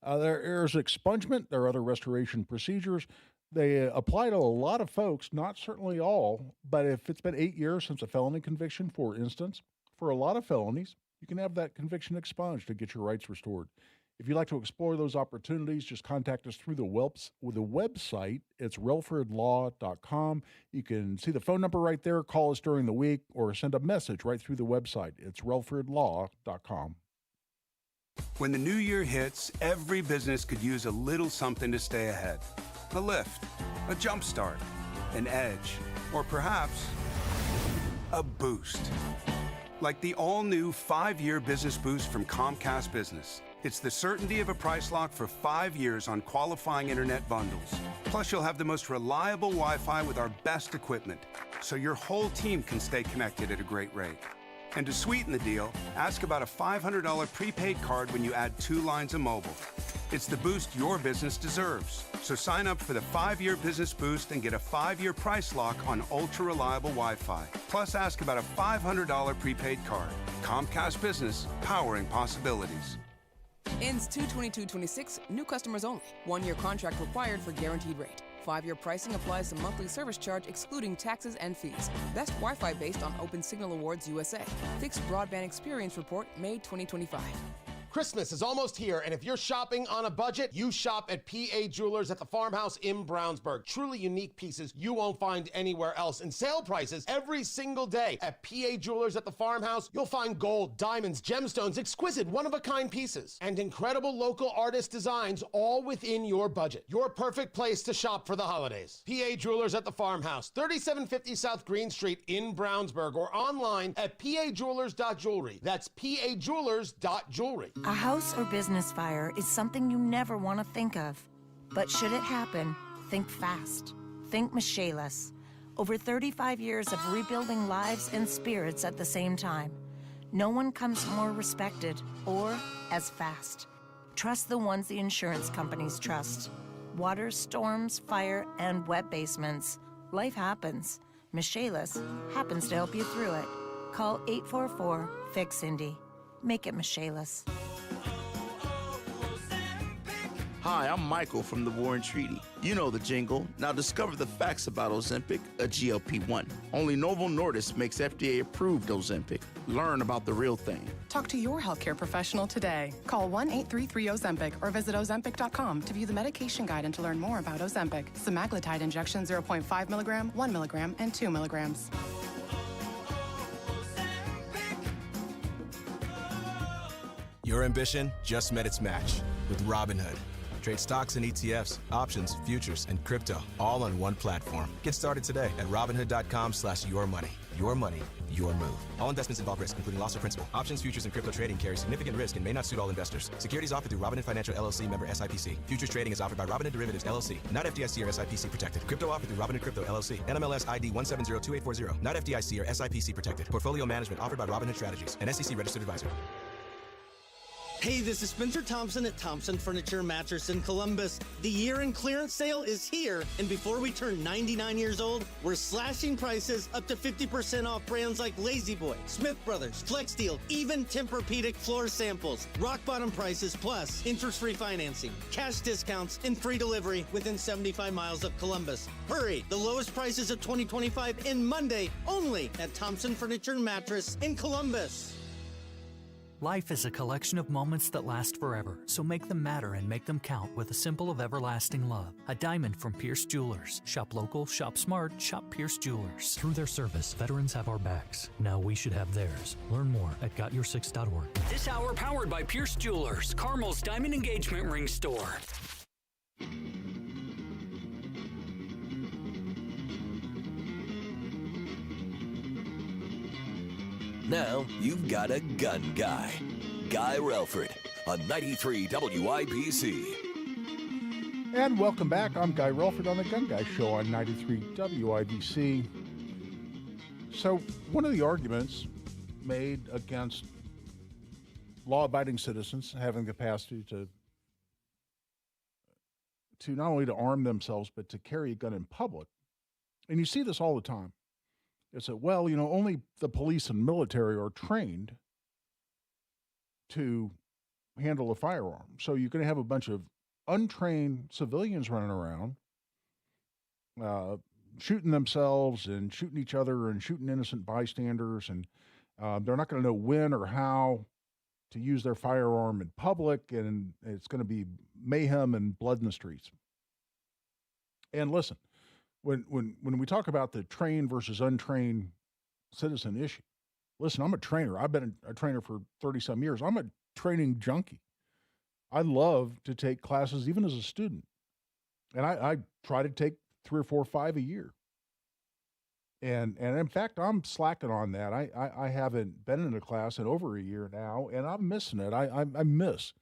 S14: there's expungement. There are other restoration procedures. They apply to a lot of folks, not certainly all, but if it's been 8 years since a felony conviction, for instance, for a lot of felonies, you can have that conviction expunged to get your rights restored. If you'd like to explore those opportunities, just contact us through the website. It's relfordlaw.com. You can see the phone number right there, call us during the week, or send a message right through the website. It's relfordlaw.com.
S7: When the new year hits, every business could use a little something to stay ahead. A lift, a jump start, an edge, or perhaps a boost. Like the all-new 5-year business boost from Comcast Business. It's the certainty of a price lock for 5 years on qualifying internet bundles. Plus, you'll have the most reliable Wi-Fi with our best equipment, so your whole team can stay connected at a great rate. And to sweeten the deal, ask about a $500 prepaid card when you add 2 lines of mobile. It's the boost your business deserves. So sign up for the 5-year business boost and get a 5-year price lock on ultra-reliable Wi-Fi. Plus, ask about a $500 prepaid card. Comcast Business, powering possibilities.
S8: Ends 2/22/26, new customers only. 1-year contract required for guaranteed rate. 5-year pricing applies to monthly service charge excluding taxes and fees. Best Wi-Fi based on Open Signal Awards USA. Fixed Broadband Experience Report, May 2025.
S12: Christmas is almost here, and if you're shopping on a budget, you shop at PA Jewelers at the Farmhouse in Brownsburg. Truly unique pieces you won't find anywhere else. And sale prices every single day. At PA Jewelers at the Farmhouse, you'll find gold, diamonds, gemstones, exquisite, one-of-a-kind pieces, and incredible local artist designs all within your budget. Your perfect place to shop for the holidays. PA Jewelers at the Farmhouse, 3750 South Green Street in Brownsburg, or online at pajewelers.jewelry. That's pajewelers.jewelry.
S10: A house or business fire is something you never want to think of. But should it happen, think fast. Think Michaelis. Over 35 years of rebuilding lives and spirits at the same time. No one comes more respected or as fast. Trust the ones the insurance companies trust. Water, storms, fire, and wet basements. Life happens. Michaelis happens to help you through it. Call 844-FIX-INDY. Make it Michaelis.
S11: Hi, I'm Michael from the Warren Treaty. You know the jingle. Now discover the facts about Ozempic, a GLP-1. Only Novo Nordisk makes FDA-approved Ozempic. Learn about the real thing.
S13: Talk to your healthcare professional today. Call 1-833-OZEMPIC or visit Ozempic.com to view the medication guide and to learn more about Ozempic. Semaglutide injection 0.5 milligram, 1 milligram, and 2 milligrams.
S15: Your ambition just met its match with Robinhood. Trade stocks and ETFs, options, futures, and crypto all on one platform. Get started today at Robinhood.com/yourmoney. Your money, your move. All investments involve risk, including loss of principal. Options, futures, and crypto trading carry significant risk and may not suit all investors. Securities offered through Robinhood Financial LLC, member SIPC. Futures trading is offered by Robinhood Derivatives LLC, not FDIC or SIPC protected. Crypto offered through Robinhood Crypto LLC, NMLS ID 1702840, not FDIC or SIPC protected. Portfolio management offered by Robinhood Strategies, an SEC registered advisor.
S16: Hey, this is Spencer Thompson at Thompson Furniture Mattress in Columbus. The year-end clearance sale is here, and before we turn 99 years old, we're slashing prices up to 50% off brands like Lazy Boy, Smith Brothers, Flex Steel, even Tempur-Pedic floor samples. Rock bottom prices plus interest-free financing, cash discounts, and free delivery within 75 miles of Columbus. Hurry! The lowest prices of 2025 in Monday only at Thompson Furniture Mattress in Columbus.
S17: Life is a collection of moments that last forever, so make them matter and make them count with a symbol of everlasting love. A diamond from Pierce Jewelers. Shop local, shop smart, shop Pierce Jewelers.
S18: Through their service, veterans have our backs. Now we should have theirs. Learn more at gotyoursix.org.
S19: This hour powered by Pierce Jewelers, Carmel's Diamond Engagement Ring Store.
S9: Now you've got a gun guy. Guy Relford on 93 WIBC.
S14: And welcome back. I'm Guy Relford on the Gun Guy Show on 93 WIBC. So one of the arguments made against law-abiding citizens having the capacity to not only to arm themselves, but to carry a gun in public, and you see this all the time, is that, well, you know, only the police and military are trained to handle a firearm. So you're going to have a bunch of untrained civilians running around, shooting themselves and shooting each other and shooting innocent bystanders. And they're not going to know when or how to use their firearm in public. And it's going to be mayhem and blood in the streets. And listen, when we talk about the trained versus untrained citizen issue, listen, I'm a trainer. I've been a trainer for 30-some years. I'm a training junkie. I love to take classes, even as a student. And I try to take 3 or 4 or 5 a year. And in fact, I'm slacking on that. I haven't been in a class in over a year now, and I'm missing it. I miss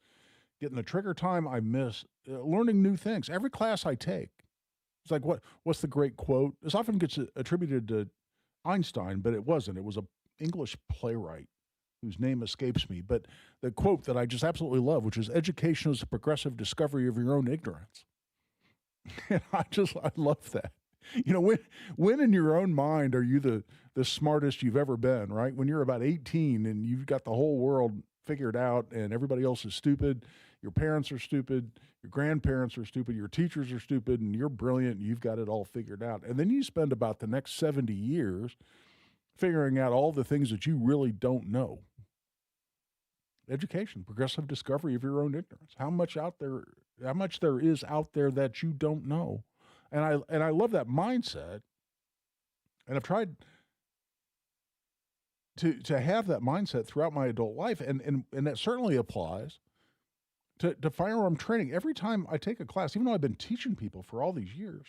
S14: getting the trigger time. I miss learning new things. Every class I take, it's like, what's the great quote? This often gets attributed to Einstein, but it wasn't. It was a English playwright whose name escapes me. But the quote that I just absolutely love, which is, education is a progressive discovery of your own ignorance. And I love that. You know, when in your own mind are you the smartest you've ever been, right? When you're about 18 and you've got the whole world figured out and everybody else is stupid, your parents are stupid, your grandparents are stupid, your teachers are stupid, and you're brilliant and you've got it all figured out. And then you spend about the next 70 years figuring out all the things that you really don't know. Education, progressive discovery of your own ignorance. How much there is out there that you don't know. And I love that mindset. And I've tried to have that mindset throughout my adult life. And that certainly applies to firearm training. Every time I take a class, even though I've been teaching people for all these years,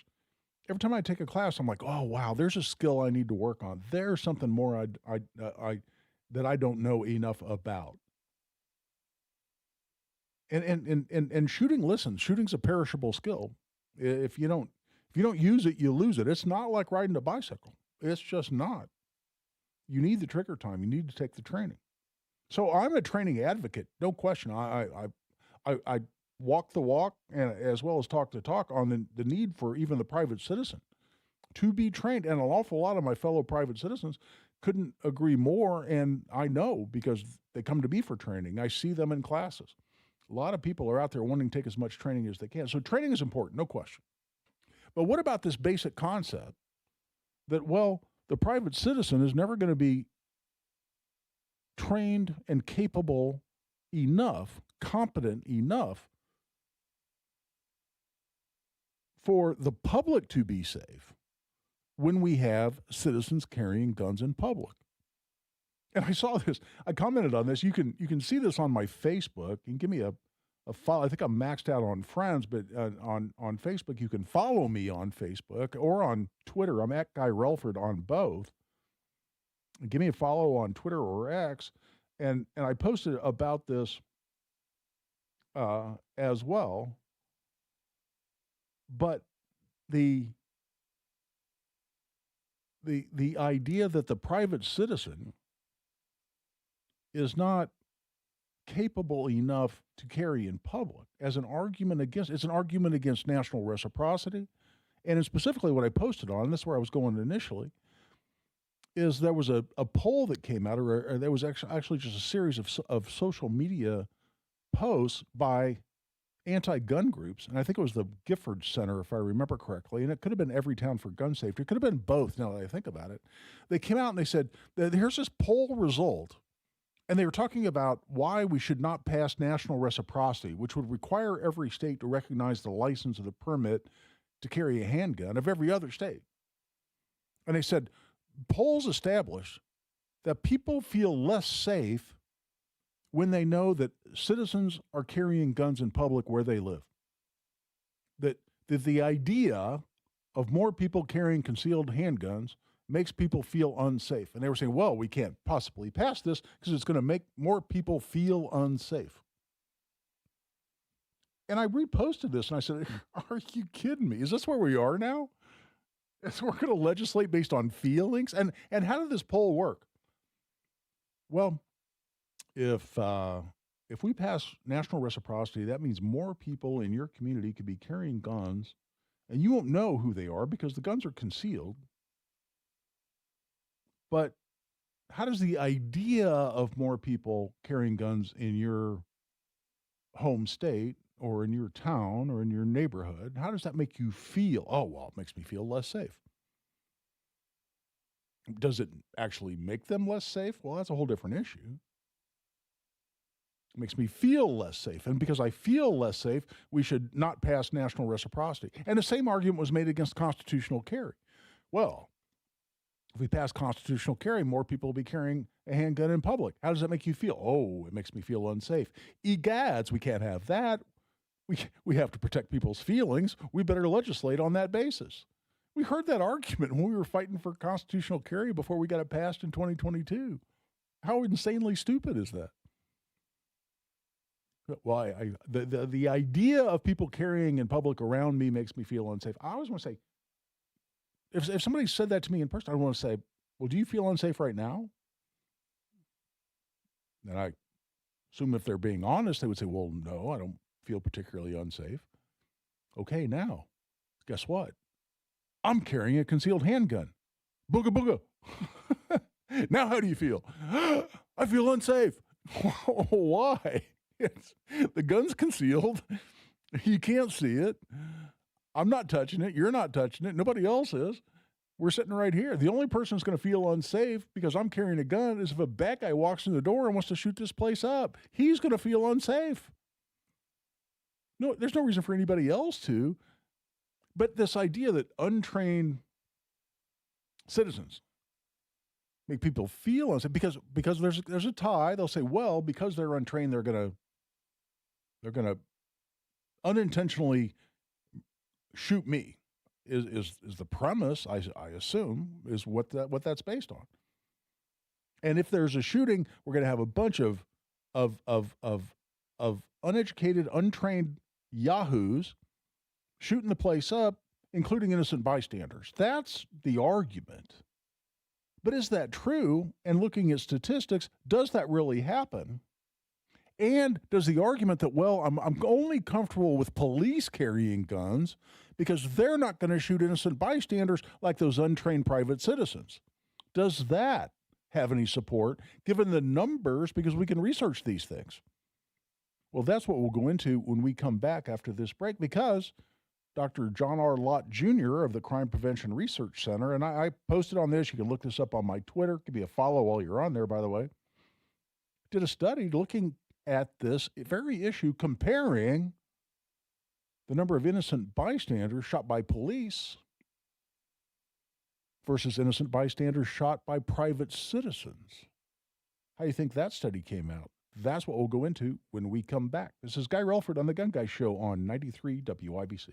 S14: every time I take a class, I'm like, oh, wow, there's a skill I need to work on. There's something more that I don't know enough about. And shooting, listen, shooting's a perishable skill. If you don't use it, you lose it. It's not like riding a bicycle. It's just not. You need the trigger time. You need to take the training. So I'm a training advocate, no question. I walk the walk and as well as talk the talk on the need for even the private citizen to be trained. And an awful lot of my fellow private citizens couldn't agree more. And I know because they come to me for training. I see them in classes. A lot of people are out there wanting to take as much training as they can. So training is important, no question. But what about this basic concept that, well, the private citizen is never going to be trained and capable enough, competent enough for the public to be safe when we have citizens carrying guns in public? And I saw this. I commented on this. You can see this on my Facebook. You can give me a follow. I think I'm maxed out on friends, but on Facebook, you can follow me on Facebook or on Twitter. I'm at Guy Relford on both. Give me a follow on Twitter or X. And I posted about this as well. But the idea that the private citizen is not capable enough to carry in public as an argument against, it's an argument against national reciprocity. And specifically what I posted on, and this is where I was going initially, is there was a poll that came out, or there was actually just a series of social media posts by anti-gun groups. And I think it was the Gifford Center, if I remember correctly. And it could have been Everytown for Gun Safety. It could have been both, now that I think about it. They came out and they said, here's this poll result. And they were talking about why we should not pass national reciprocity, which would require every state to recognize the license or the permit to carry a handgun of every other state. And they said, polls establish that people feel less safe when they know that citizens are carrying guns in public where they live. That the idea of more people carrying concealed handguns makes people feel unsafe. And they were saying, well, we can't possibly pass this because it's going to make more people feel unsafe. And I reposted this and I said, are you kidding me? Is this where we are now? So we're going to legislate based on feelings? And how did this poll work? Well, if we pass national reciprocity, that means more people in your community could be carrying guns, and you won't know who they are because the guns are concealed. But how does the idea of more people carrying guns in your home state or in your town or in your neighborhood, how does that make you feel? Oh, well, it makes me feel less safe. Does it actually make them less safe? Well, that's a whole different issue. It makes me feel less safe. And because I feel less safe, we should not pass national reciprocity. And the same argument was made against constitutional carry. Well, if we pass constitutional carry, more people will be carrying a handgun in public. How does that make you feel? Oh, it makes me feel unsafe. Egads, we can't have that. We have to protect people's feelings. We better legislate on that basis. We heard that argument when we were fighting for constitutional carry before we got it passed in 2022. How insanely stupid is that? Well, the idea of people carrying in public around me makes me feel unsafe. I always want to say, if somebody said that to me in person, I want to say, well, do you feel unsafe right now? And I assume if they're being honest, they would say, well, no, I don't feel particularly unsafe. Okay, now, guess what? I'm carrying a concealed handgun. Booga booga. Now how do you feel? I feel unsafe. Why? The gun's concealed. You can't see it. I'm not touching it. You're not touching it. Nobody else is. We're sitting right here. The only person who's going to feel unsafe because I'm carrying a gun is if a bad guy walks in the door and wants to shoot this place up. He's going to feel unsafe. No, there's no reason for anybody else to. But this idea that untrained citizens make people feel unsafe because there's a tie. They'll say, well, because they're untrained, they're gonna unintentionally shoot me. Is the premise? I assume is what that's based on. And if there's a shooting, we're gonna have a bunch of uneducated, untrained yahoos shooting the place up, including innocent bystanders. That's the argument. But is that true? And looking at statistics, does that really happen? And does the argument that, well, I'm only comfortable with police carrying guns because they're not going to shoot innocent bystanders like those untrained private citizens, does that have any support given the numbers? Because we can research these things. Well, that's what we'll go into when we come back after this break, because Dr. John R. Lott Jr. of the Crime Prevention Research Center, and I posted on this, you can look this up on my Twitter, give me a follow while you're on there, by the way, did a study looking at this very issue, comparing the number of innocent bystanders shot by police versus innocent bystanders shot by private citizens. How do you think that study came out? That's what we'll go into when we come back. This is Guy Relford on The Gun Guy Show on 93 WIBC.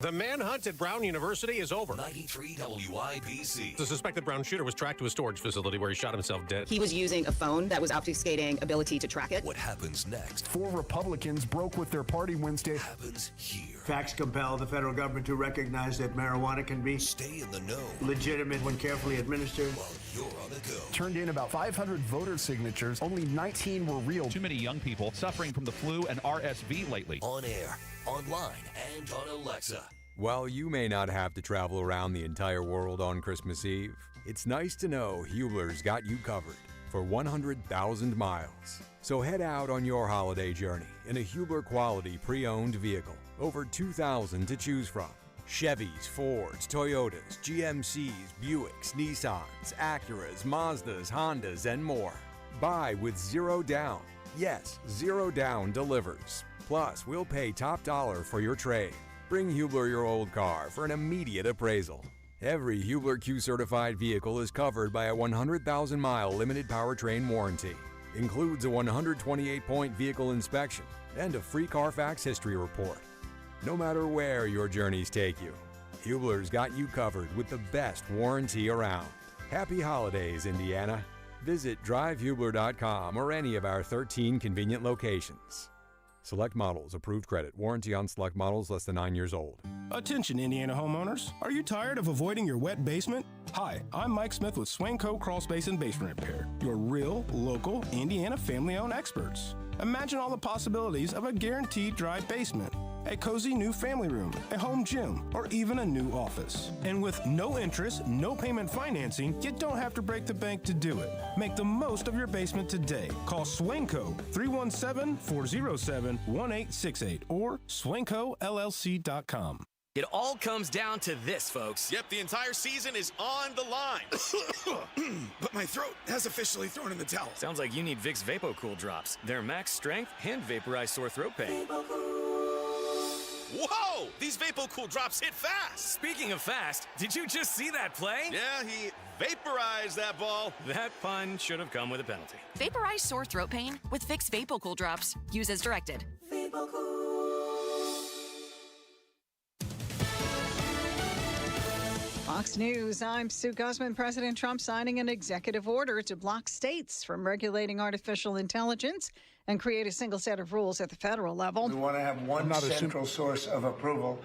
S20: The manhunt at Brown University is over.
S9: 93 WIBC.
S20: The suspected Brown shooter was tracked to a storage facility where he shot himself dead.
S21: He was using a phone that was obfuscating ability to track it.
S9: What happens next?
S22: 4 Republicans broke with their party Wednesday.
S9: Happens here.
S23: Facts compel the federal government to recognize that marijuana can be
S9: stay in the know,
S23: legitimate when carefully administered.
S9: While you're on the go.
S22: Turned in about 500 voter signatures. Only 19 were real.
S24: Too many young people suffering from the flu and RSV lately.
S9: On air, online, and on Alexa.
S25: While you may not have to travel around the entire world on Christmas Eve, it's nice to know Hubler's got you covered for 100,000 miles. So head out on your holiday journey in a Hubler quality pre-owned vehicle. Over 2,000 to choose from. Chevys, Fords, Toyotas, GMCs, Buicks, Nissans, Acuras, Mazdas, Hondas, and more. Buy with zero down. Yes, zero down delivers. Plus, we'll pay top dollar for your trade. Bring Hubler your old car for an immediate appraisal. Every Hubler Q-certified vehicle is covered by a 100,000-mile limited powertrain warranty. Includes a 128-point vehicle inspection and a free Carfax history report. No matter where your journeys take you, Hubler's got you covered with the best warranty around. Happy holidays, Indiana. Visit drivehubler.com or any of our 13 convenient locations. Select models, approved credit. Warranty on select models less than 9 years old.
S20: Attention, Indiana homeowners. Are you tired of avoiding your wet basement? Hi, I'm Mike Smith with Swanco Crawl Space and Basement Repair, your real, local, Indiana family-owned experts. Imagine all the possibilities of a guaranteed dry basement, a cozy new family room, a home gym, or even a new office. And with no interest, no payment financing, you don't have to break the bank to do it. Make the most of your basement today. Call Swanco 317-407-1868 or swancollc.com.
S26: It all comes down to this, folks.
S27: Yep, the entire season is on the line. But my throat has officially thrown in the towel.
S26: Sounds like you need Vicks VapoCool drops. They're max strength and vaporize sore throat pain.
S27: Whoa! These VapoCool drops hit fast.
S26: Speaking of fast, did you just see that play?
S27: Yeah, he vaporized that ball.
S26: That pun should have come with a penalty.
S28: Vaporize sore throat pain with Vicks VapoCool drops. Use as directed.
S29: Fox News, I'm Sue Guzman. President Trump signing an executive order to block states from regulating artificial intelligence and create a single set of rules at the federal level.
S23: We want to have one central source of approval,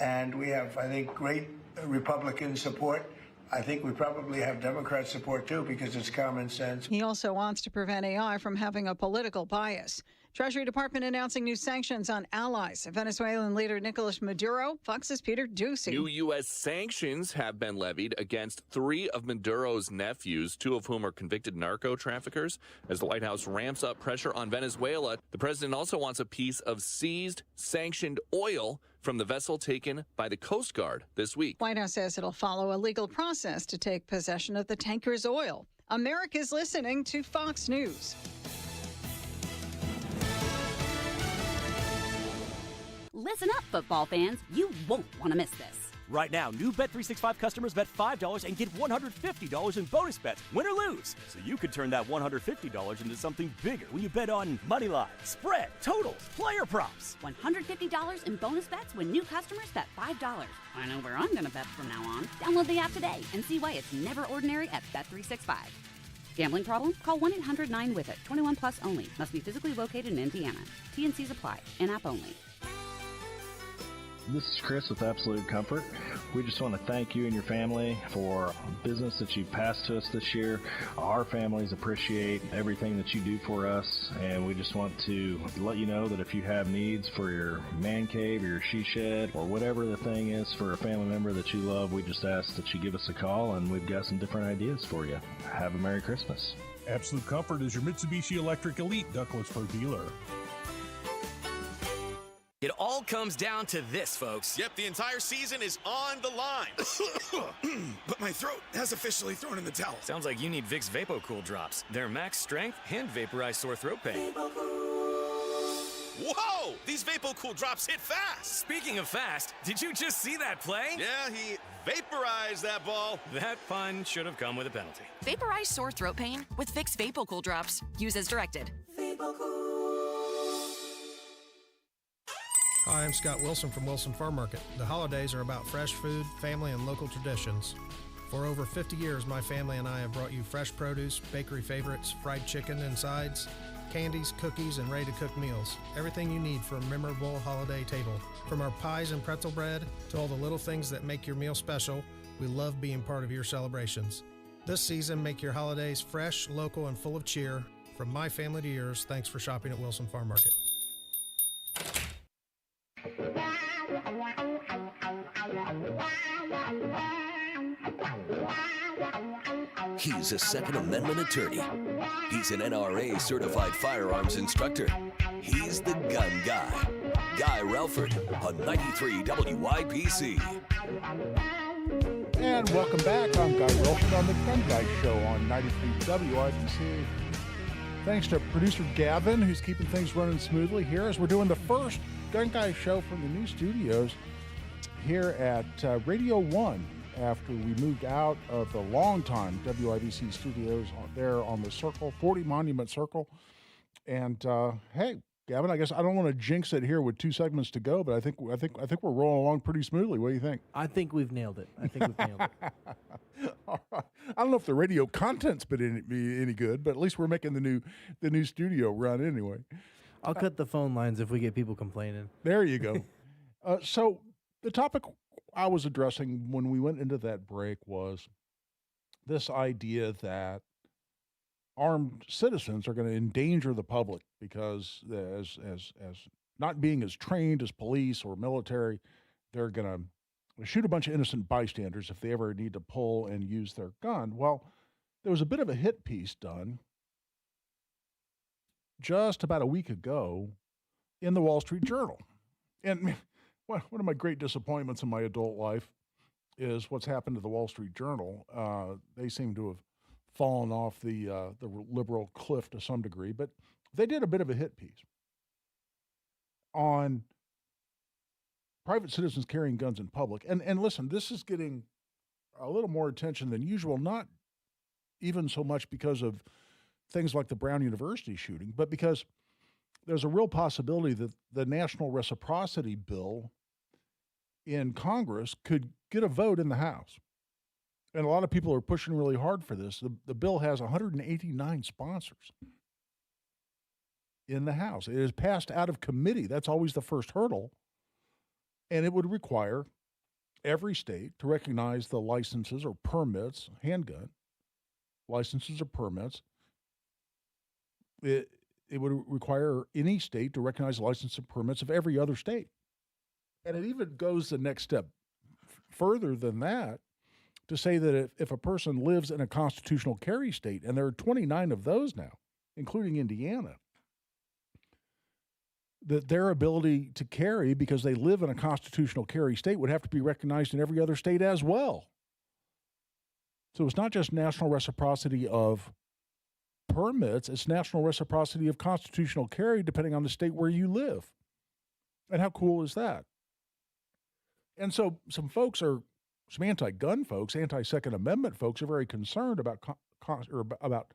S23: and we have, I think, great Republican support. I think we probably have Democrat support, too, because it's common sense.
S29: He also wants to prevent AI from having a political bias. Treasury Department announcing new sanctions on allies. Venezuelan leader Nicolas Maduro. Fox's Peter Ducey.
S1: New U.S. sanctions have been levied against 3 of Maduro's nephews, 2 of whom are convicted narco traffickers. As the White House ramps up pressure on Venezuela, the president also wants a piece of seized, sanctioned oil from the vessel taken by the Coast Guard this week.
S29: White House says it'll follow a legal process to take possession of the tanker's oil. America's listening to Fox News.
S2: Listen up, football fans. You won't want to miss this.
S3: Right now, new Bet365 customers bet $5 and get $150 in bonus bets, win or lose. So you could turn that $150 into something bigger when you bet on money line, spread, totals, player props.
S2: $150 in bonus bets when new customers bet $5. I know where I'm going to bet from now on. Download the app today and see why it's never ordinary at Bet365. Gambling problem? Call 1-800-9-WITH-IT. 21 plus only. Must be physically located in Indiana. T&Cs apply. In-app only.
S4: This is Chris with Absolute Comfort. We just want to thank you and your family for business that you've passed to us this year. Our families appreciate everything that you do for us, and we just want to let you know that if you have needs for your man cave or your she shed or whatever the thing is for a family member that you love, we just ask that you give us a call, and we've got some different ideas for you. Have a Merry Christmas.
S20: Absolute Comfort is your Mitsubishi Electric Elite ductless for dealer.
S26: It all comes down to this, folks.
S27: Yep, the entire season is on the line. But my throat has officially thrown in the towel.
S26: Sounds like you need Vicks VapoCool drops. They're max strength and vaporize sore throat pain.
S27: Whoa! These VapoCool drops hit fast.
S26: Speaking of fast, did you just see that play?
S27: Yeah, he vaporized that ball.
S26: That pun should have come with a penalty.
S28: Vaporize sore throat pain with Vicks VapoCool drops. Use as directed.
S5: Hi, I'm Scott Wilson from Wilson Farm Market. The holidays are about fresh food, family, and local traditions. For over 50 years, my family and I have brought you fresh produce, bakery favorites, fried chicken and sides, candies, cookies, and ready-to-cook meals. Everything you need for a memorable holiday table. From our pies and pretzel bread to all the little things that make your meal special, we love being part of your celebrations. This season, make your holidays fresh, local, and full of cheer. From my family to yours, thanks for shopping at Wilson Farm Market.
S9: He's a Second Amendment attorney. He's an NRA certified firearms instructor. He's the gun guy. Guy Relford on 93 WIPC.
S14: And welcome back. I'm Guy Relford on the Gun Guy Show on 93 WIPC. Thanks to producer Gavin, who's keeping things running smoothly here as we're doing the first Gun Guy Show from the new studios here at Radio 1 after we moved out of the longtime WIBC studios there on the Circle, 40 Monument Circle. And hey, Gavin, I guess I don't want to jinx it here with 2 segments to go, but I think we're rolling along pretty smoothly. What do you think?
S6: I think we've nailed it.
S14: All right. I don't know if the radio content's been any good, but at least we're making the new studio run anyway.
S6: I'll cut the phone lines if we get people complaining.
S14: There you go. So the topic I was addressing when we went into that break was this idea that armed citizens are going to endanger the public because as not being as trained as police or military, they're going to shoot a bunch of innocent bystanders if they ever need to pull and use their gun. Well, there was a bit of a hit piece done just about a week ago in the Wall Street Journal. And one of my great disappointments in my adult life is what's happened to the Wall Street Journal. They seem to have fallen off the liberal cliff to some degree, but they did a bit of a hit piece on private citizens carrying guns in public. And listen, this is getting a little more attention than usual, not even so much because of things like the Brown University shooting, but because there's a real possibility that the national reciprocity bill in Congress could get a vote in the House. And a lot of people are pushing really hard for this. The bill has 189 sponsors. in the House. It is passed out of committee. That's always the first hurdle. And it would require every state to recognize the licenses or permits, handgun licenses or permits. It would require any state to recognize license and permits of every other state. And it even goes the next step further than that to say that if a person lives in a constitutional carry state, and there are 29 of those now, including Indiana, that their ability to carry because they live in a constitutional carry state would have to be recognized in every other state as well. So it's not just national reciprocity of permits, it's national reciprocity of constitutional carry depending on the state where you live. And how cool is that? And so some anti-gun folks, anti-Second Amendment folks are very concerned about about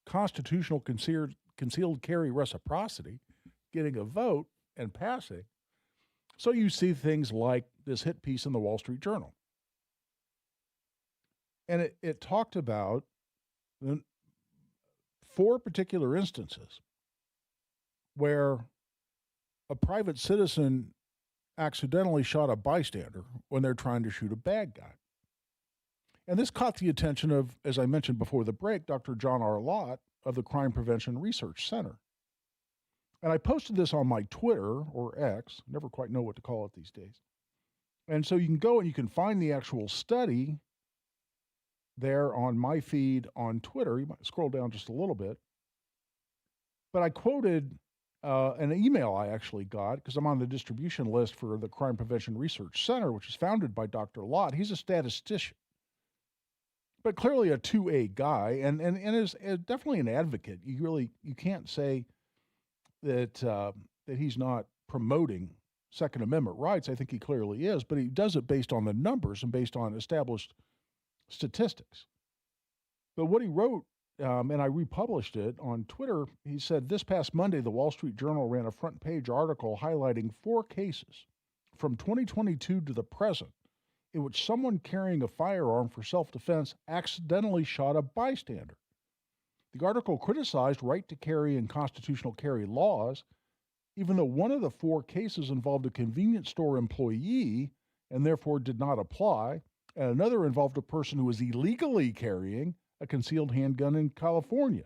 S14: constitutional concealed carry reciprocity getting a vote and passing. So you see things like this hit piece in the Wall Street Journal. And it talked about 4 particular instances where a private citizen accidentally shot a bystander when they're trying to shoot a bad guy. And this caught the attention of, as I mentioned before the break, Dr. John R. Lott of the Crime Prevention Research Center. And I posted this on my Twitter, or X, never quite know what to call it these days. And so you can go and you can find the actual study there on my feed on Twitter. You might scroll down just a little bit. But I quoted an email I actually got, because I'm on the distribution list for the Crime Prevention Research Center, which is founded by Dr. Lott. He's a statistician, but clearly a 2A guy, and is definitely an advocate. You can't say that he's not promoting Second Amendment rights. I think he clearly is, but he does it based on the numbers and based on established statistics. But what he wrote, and I republished it on Twitter, he said, this past Monday, the Wall Street Journal ran a front page article highlighting 4 cases from 2022 to the present in which someone carrying a firearm for self-defense accidentally shot a bystander. The article criticized right to carry and constitutional carry laws, even though one of the 4 cases involved a convenience store employee and therefore did not apply, and another involved a person who was illegally carrying a concealed handgun in California.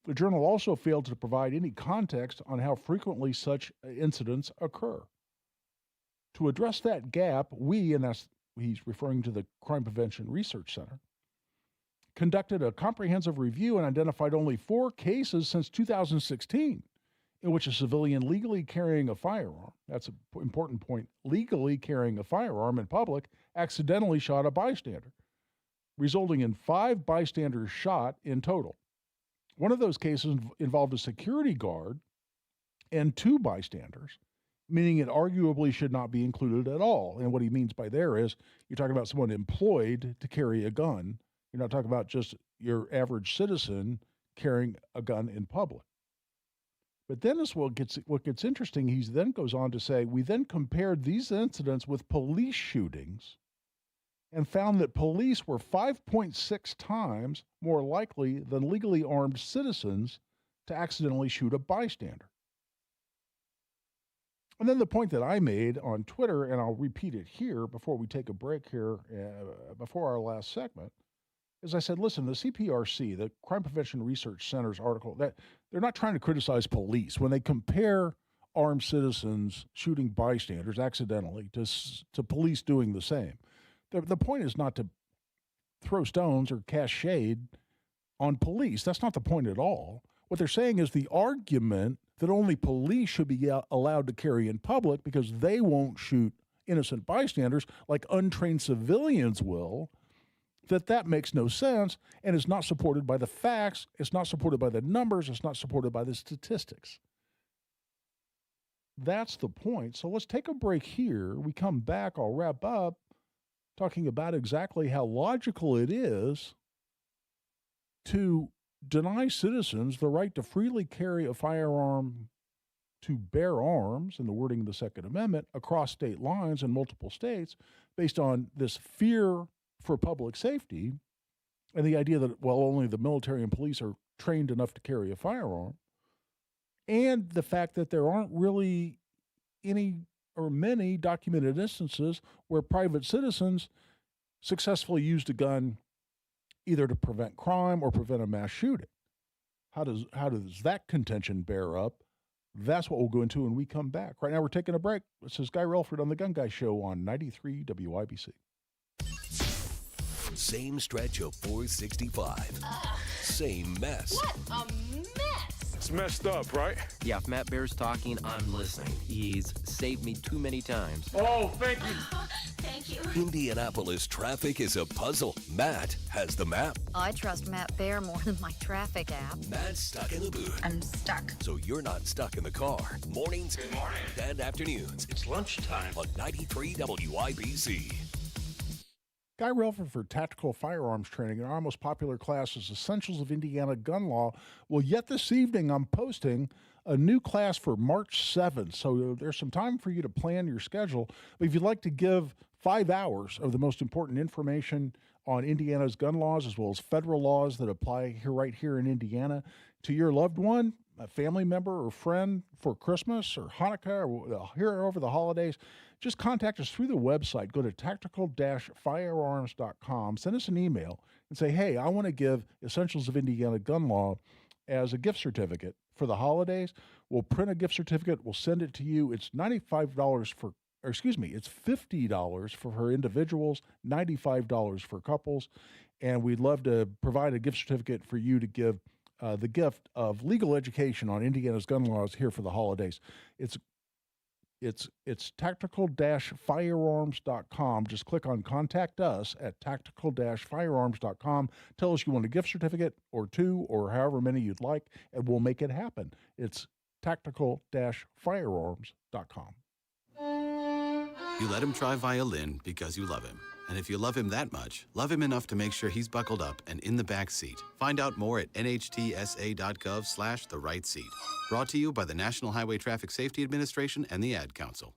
S14: The journal also failed to provide any context on how frequently such incidents occur. To address that gap, he's referring to the Crime Prevention Research Center, conducted a comprehensive review and identified only 4 cases since 2016 in which a civilian legally carrying a firearm, that's an important point, legally carrying a firearm in public, accidentally shot a bystander, resulting in 5 bystanders shot in total. One of those cases involved a security guard and 2 bystanders, meaning it arguably should not be included at all. And what he means by there is you're talking about someone employed to carry a gun. You're not talking about just your average citizen carrying a gun in public. But then what gets interesting, he then goes on to say, we then compared these incidents with police shootings and found that police were 5.6 times more likely than legally armed citizens to accidentally shoot a bystander. And then the point that I made on Twitter, and I'll repeat it here before we take a break here, before our last segment, is I said, listen, the CPRC, the Crime Prevention Research Center's article, that they're not trying to criticize police. When they compare armed citizens shooting bystanders accidentally to police doing the same, the point is not to throw stones or cast shade on police. That's not the point at all. What they're saying is the argument that only police should be allowed to carry in public because they won't shoot innocent bystanders like untrained civilians will, that makes no sense and is not supported by the facts, it's not supported by the numbers, it's not supported by the statistics. That's the point. So let's take a break here. We come back, I'll wrap up talking about exactly how logical it is to deny citizens the right to freely carry a firearm, to bear arms, in the wording of the Second Amendment, across state lines in multiple states based on this fear for public safety and the idea that, well, only the military and police are trained enough to carry a firearm. and the fact that there aren't really any or many documented instances where private citizens successfully used a gun either to prevent crime or prevent a mass shooting. How does that contention bear up? That's what we'll go into when we come back. Right now we're taking a break. This is Guy Relford on The Gun Guy Show on 93 WIBC.
S9: Same stretch of 465. Same mess.
S7: What a mess!
S8: It's messed up, right?
S10: Yeah, if Matt Bear's talking, I'm listening. He's saved me too many times.
S8: Oh, thank you.
S7: Thank you.
S9: Indianapolis traffic is a puzzle. Matt has the map.
S11: I trust Matt Bear more than my traffic app.
S9: Matt's stuck in the booth.
S11: I'm stuck.
S9: So you're not stuck in the car. Mornings and afternoons.
S27: It's lunchtime
S9: on 93 WIBC.
S14: Guy Relford for Tactical Firearms Training, and our most popular class is Essentials of Indiana Gun Law. Well, yet this evening I'm posting a new class for March 7th, so there's some time for you to plan your schedule. But if you'd like to give 5 hours of the most important information on Indiana's gun laws, as well as federal laws that apply right here in Indiana, to your loved one, a family member or friend for Christmas or Hanukkah or here over the holidays, just contact us through the website. Go to tactical-firearms.com, send us an email, and say, hey, I want to give Essentials of Indiana Gun Law as a gift certificate for the holidays. We'll print a gift certificate. We'll send it to you. It's $50 for individuals, $95 for couples, and we'd love to provide a gift certificate for you to give the gift of legal education on Indiana's gun laws here for the holidays. It's tactical-firearms.com. Just click on Contact Us at tactical-firearms.com. Tell us you want a gift certificate or 2 or however many you'd like, and we'll make it happen. It's tactical-firearms.com.
S12: You let him try violin because you love him. And if you love him that much, love him enough to make sure he's buckled up and in the back seat. Find out more at nhtsa.gov/the-right-seat. Brought to you by the National Highway Traffic Safety Administration and the Ad Council.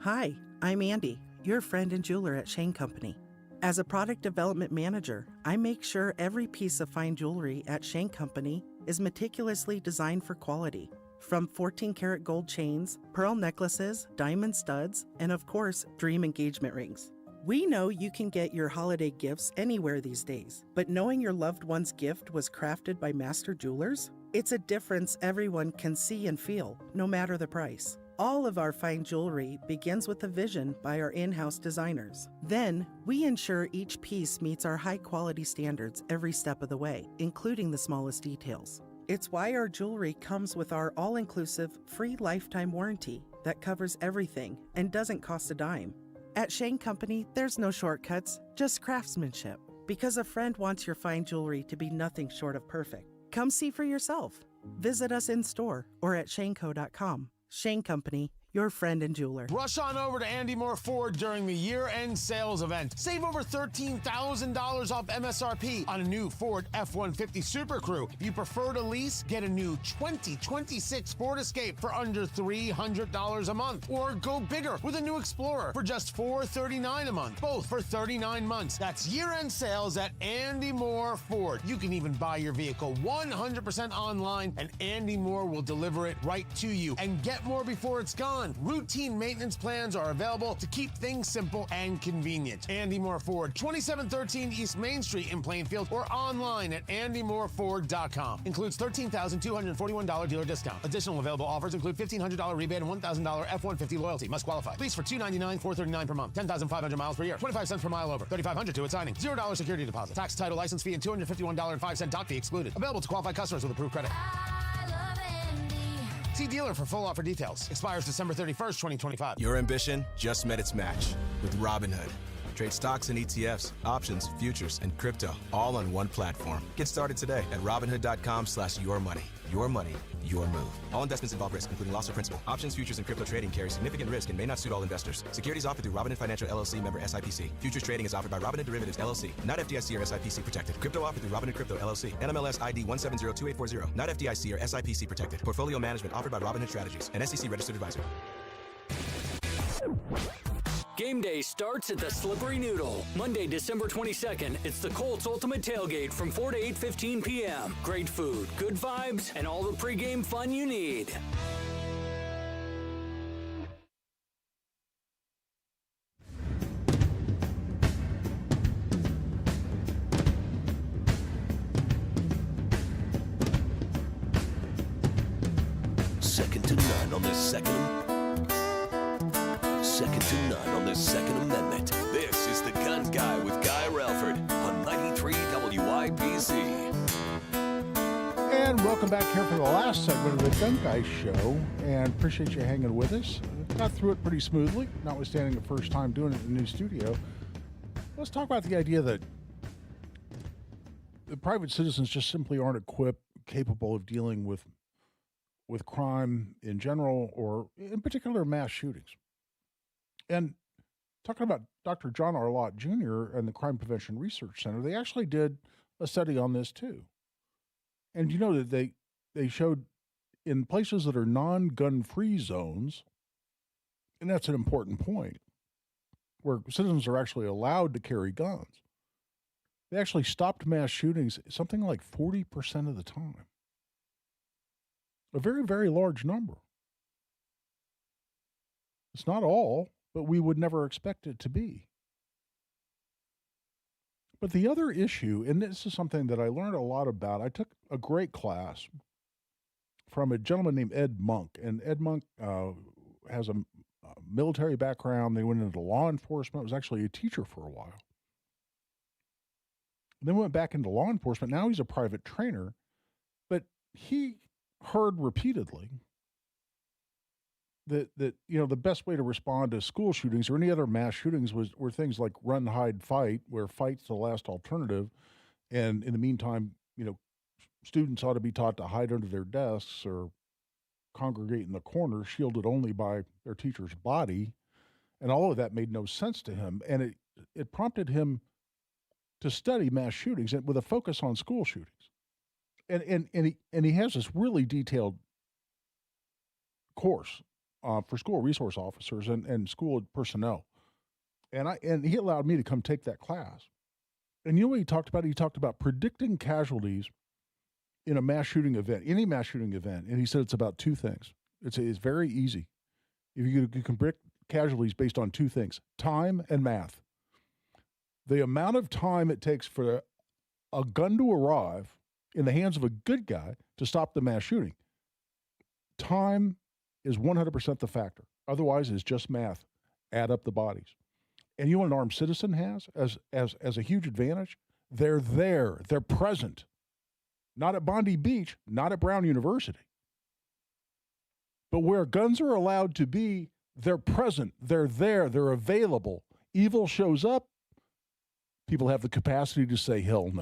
S13: Hi, I'm Andy, your friend and jeweler at Shane Company. As a product development manager, I make sure every piece of fine jewelry at Shane Company is meticulously designed for quality. From 14-karat gold chains, pearl necklaces, diamond studs, and of course, dream engagement rings. We know you can get your holiday gifts anywhere these days, but knowing your loved one's gift was crafted by master jewelers? It's a difference everyone can see and feel, no matter the price. All of our fine jewelry begins with a vision by our in-house designers. Then, we ensure each piece meets our high-quality standards every step of the way, including the smallest details. It's why our jewelry comes with our all-inclusive, free lifetime warranty that covers everything and doesn't cost a dime. At Shane Company, there's no shortcuts, just craftsmanship. Because a friend wants your fine jewelry to be nothing short of perfect. Come see for yourself. Visit us in store or at shaneco.com. Shane Company, your friend and jeweler.
S15: Rush on over to Andy Moore Ford during the year-end sales event. Save over $13,000 off MSRP on a new Ford F-150 Super Crew. If you prefer to lease, get a new 2026 Ford Escape for under $300 a month. Or go bigger with a new Explorer for just $439 a month. Both for 39 months. That's year-end sales at Andy Moore Ford. You can even buy your vehicle 100% online, and Andy Moore will deliver it right to you. And get more before it's gone. Routine maintenance plans are available to keep things simple and convenient. Andy Moore Ford, 2713 East Main Street in Plainfield, or online at andymoreford.com. Includes $13,241 dealer discount. Additional available offers include $1,500 rebate and $1,000 F-150 loyalty. Must qualify. Lease for $299, $439 per month. 10,500 miles per year. 25 cents per mile over. $3,500 to its signing. $0 security deposit. Tax, title, license fee, and $251.05 dock fee excluded. Available to qualified customers with approved credit. See dealer for full offer details. Expires December 31st, 2025.
S16: Your ambition just met its match with Robinhood. Trade stocks and ETFs, options, futures, and crypto all on one platform. Get started today at Robinhood.com/yourmoney. Your money, your move. All investments involve risk, including loss of principal. Options, futures, and crypto trading carry significant risk and may not suit all investors. Securities offered through Robinhood Financial LLC, member SIPC. Futures trading is offered by Robinhood Derivatives LLC, not FDIC or SIPC protected. Crypto offered through Robinhood Crypto LLC, NMLS ID 1702840, not FDIC or SIPC protected. Portfolio management offered by Robinhood Strategies, an SEC registered advisor.
S1: Game day starts at the Slippery Noodle. Monday, December 22nd, it's the Colts Ultimate Tailgate from 4 to 8:15 p.m. Great food, good vibes, and all the pregame fun you need.
S9: Second to none on the Second to none on the Second Amendment. This is The Gun Guy with Guy Relford on 93 WIBC.
S14: And welcome back here for the last segment of the Gun Guy Show, and appreciate you hanging with us. Got through it pretty smoothly, notwithstanding the first time doing it in the new studio. Let's talk about the idea that the private citizens just simply aren't capable of dealing with crime in general, or in particular mass shootings. And talking about Dr. John R. Lott Jr. and the Crime Prevention Research Center, they actually did a study on this too. And you know that they showed in places that are non-gun free zones, and that's an important point, where citizens are actually allowed to carry guns, they actually stopped mass shootings something like 40% of the time. A very, very large number. It's not all, but we would never expect it to be. But the other issue, and this is something that I learned a lot about, I took a great class from a gentleman named Ed Monk. And Ed Monk has a military background. They went into law enforcement, was actually a teacher for a while. And then went back into law enforcement. Now he's a private trainer. But he heard repeatedly that the best way to respond to school shootings or any other mass shootings were things like run, hide, fight, where fight's the last alternative, and in the meantime, students ought to be taught to hide under their desks or congregate in the corner, shielded only by their teacher's body, and all of that made no sense to him, and it prompted him to study mass shootings with a focus on school shootings. And he has this really detailed course for school resource officers and school personnel, and he allowed me to come take that class. And you know what he talked about? He talked about predicting casualties in a mass shooting event, any mass shooting event, and he said it's about two things. It's very easy. If you can predict casualties based on two things: time and math. The amount of time it takes for a gun to arrive in the hands of a good guy to stop the mass shooting. Time is 100% the factor. Otherwise, it's just math. Add up the bodies. And you know what an armed citizen has as a huge advantage? They're there. They're present. Not at Bondi Beach, not at Brown University. But where guns are allowed to be, they're present. They're there. They're available. Evil shows up. People have the capacity to say, hell no.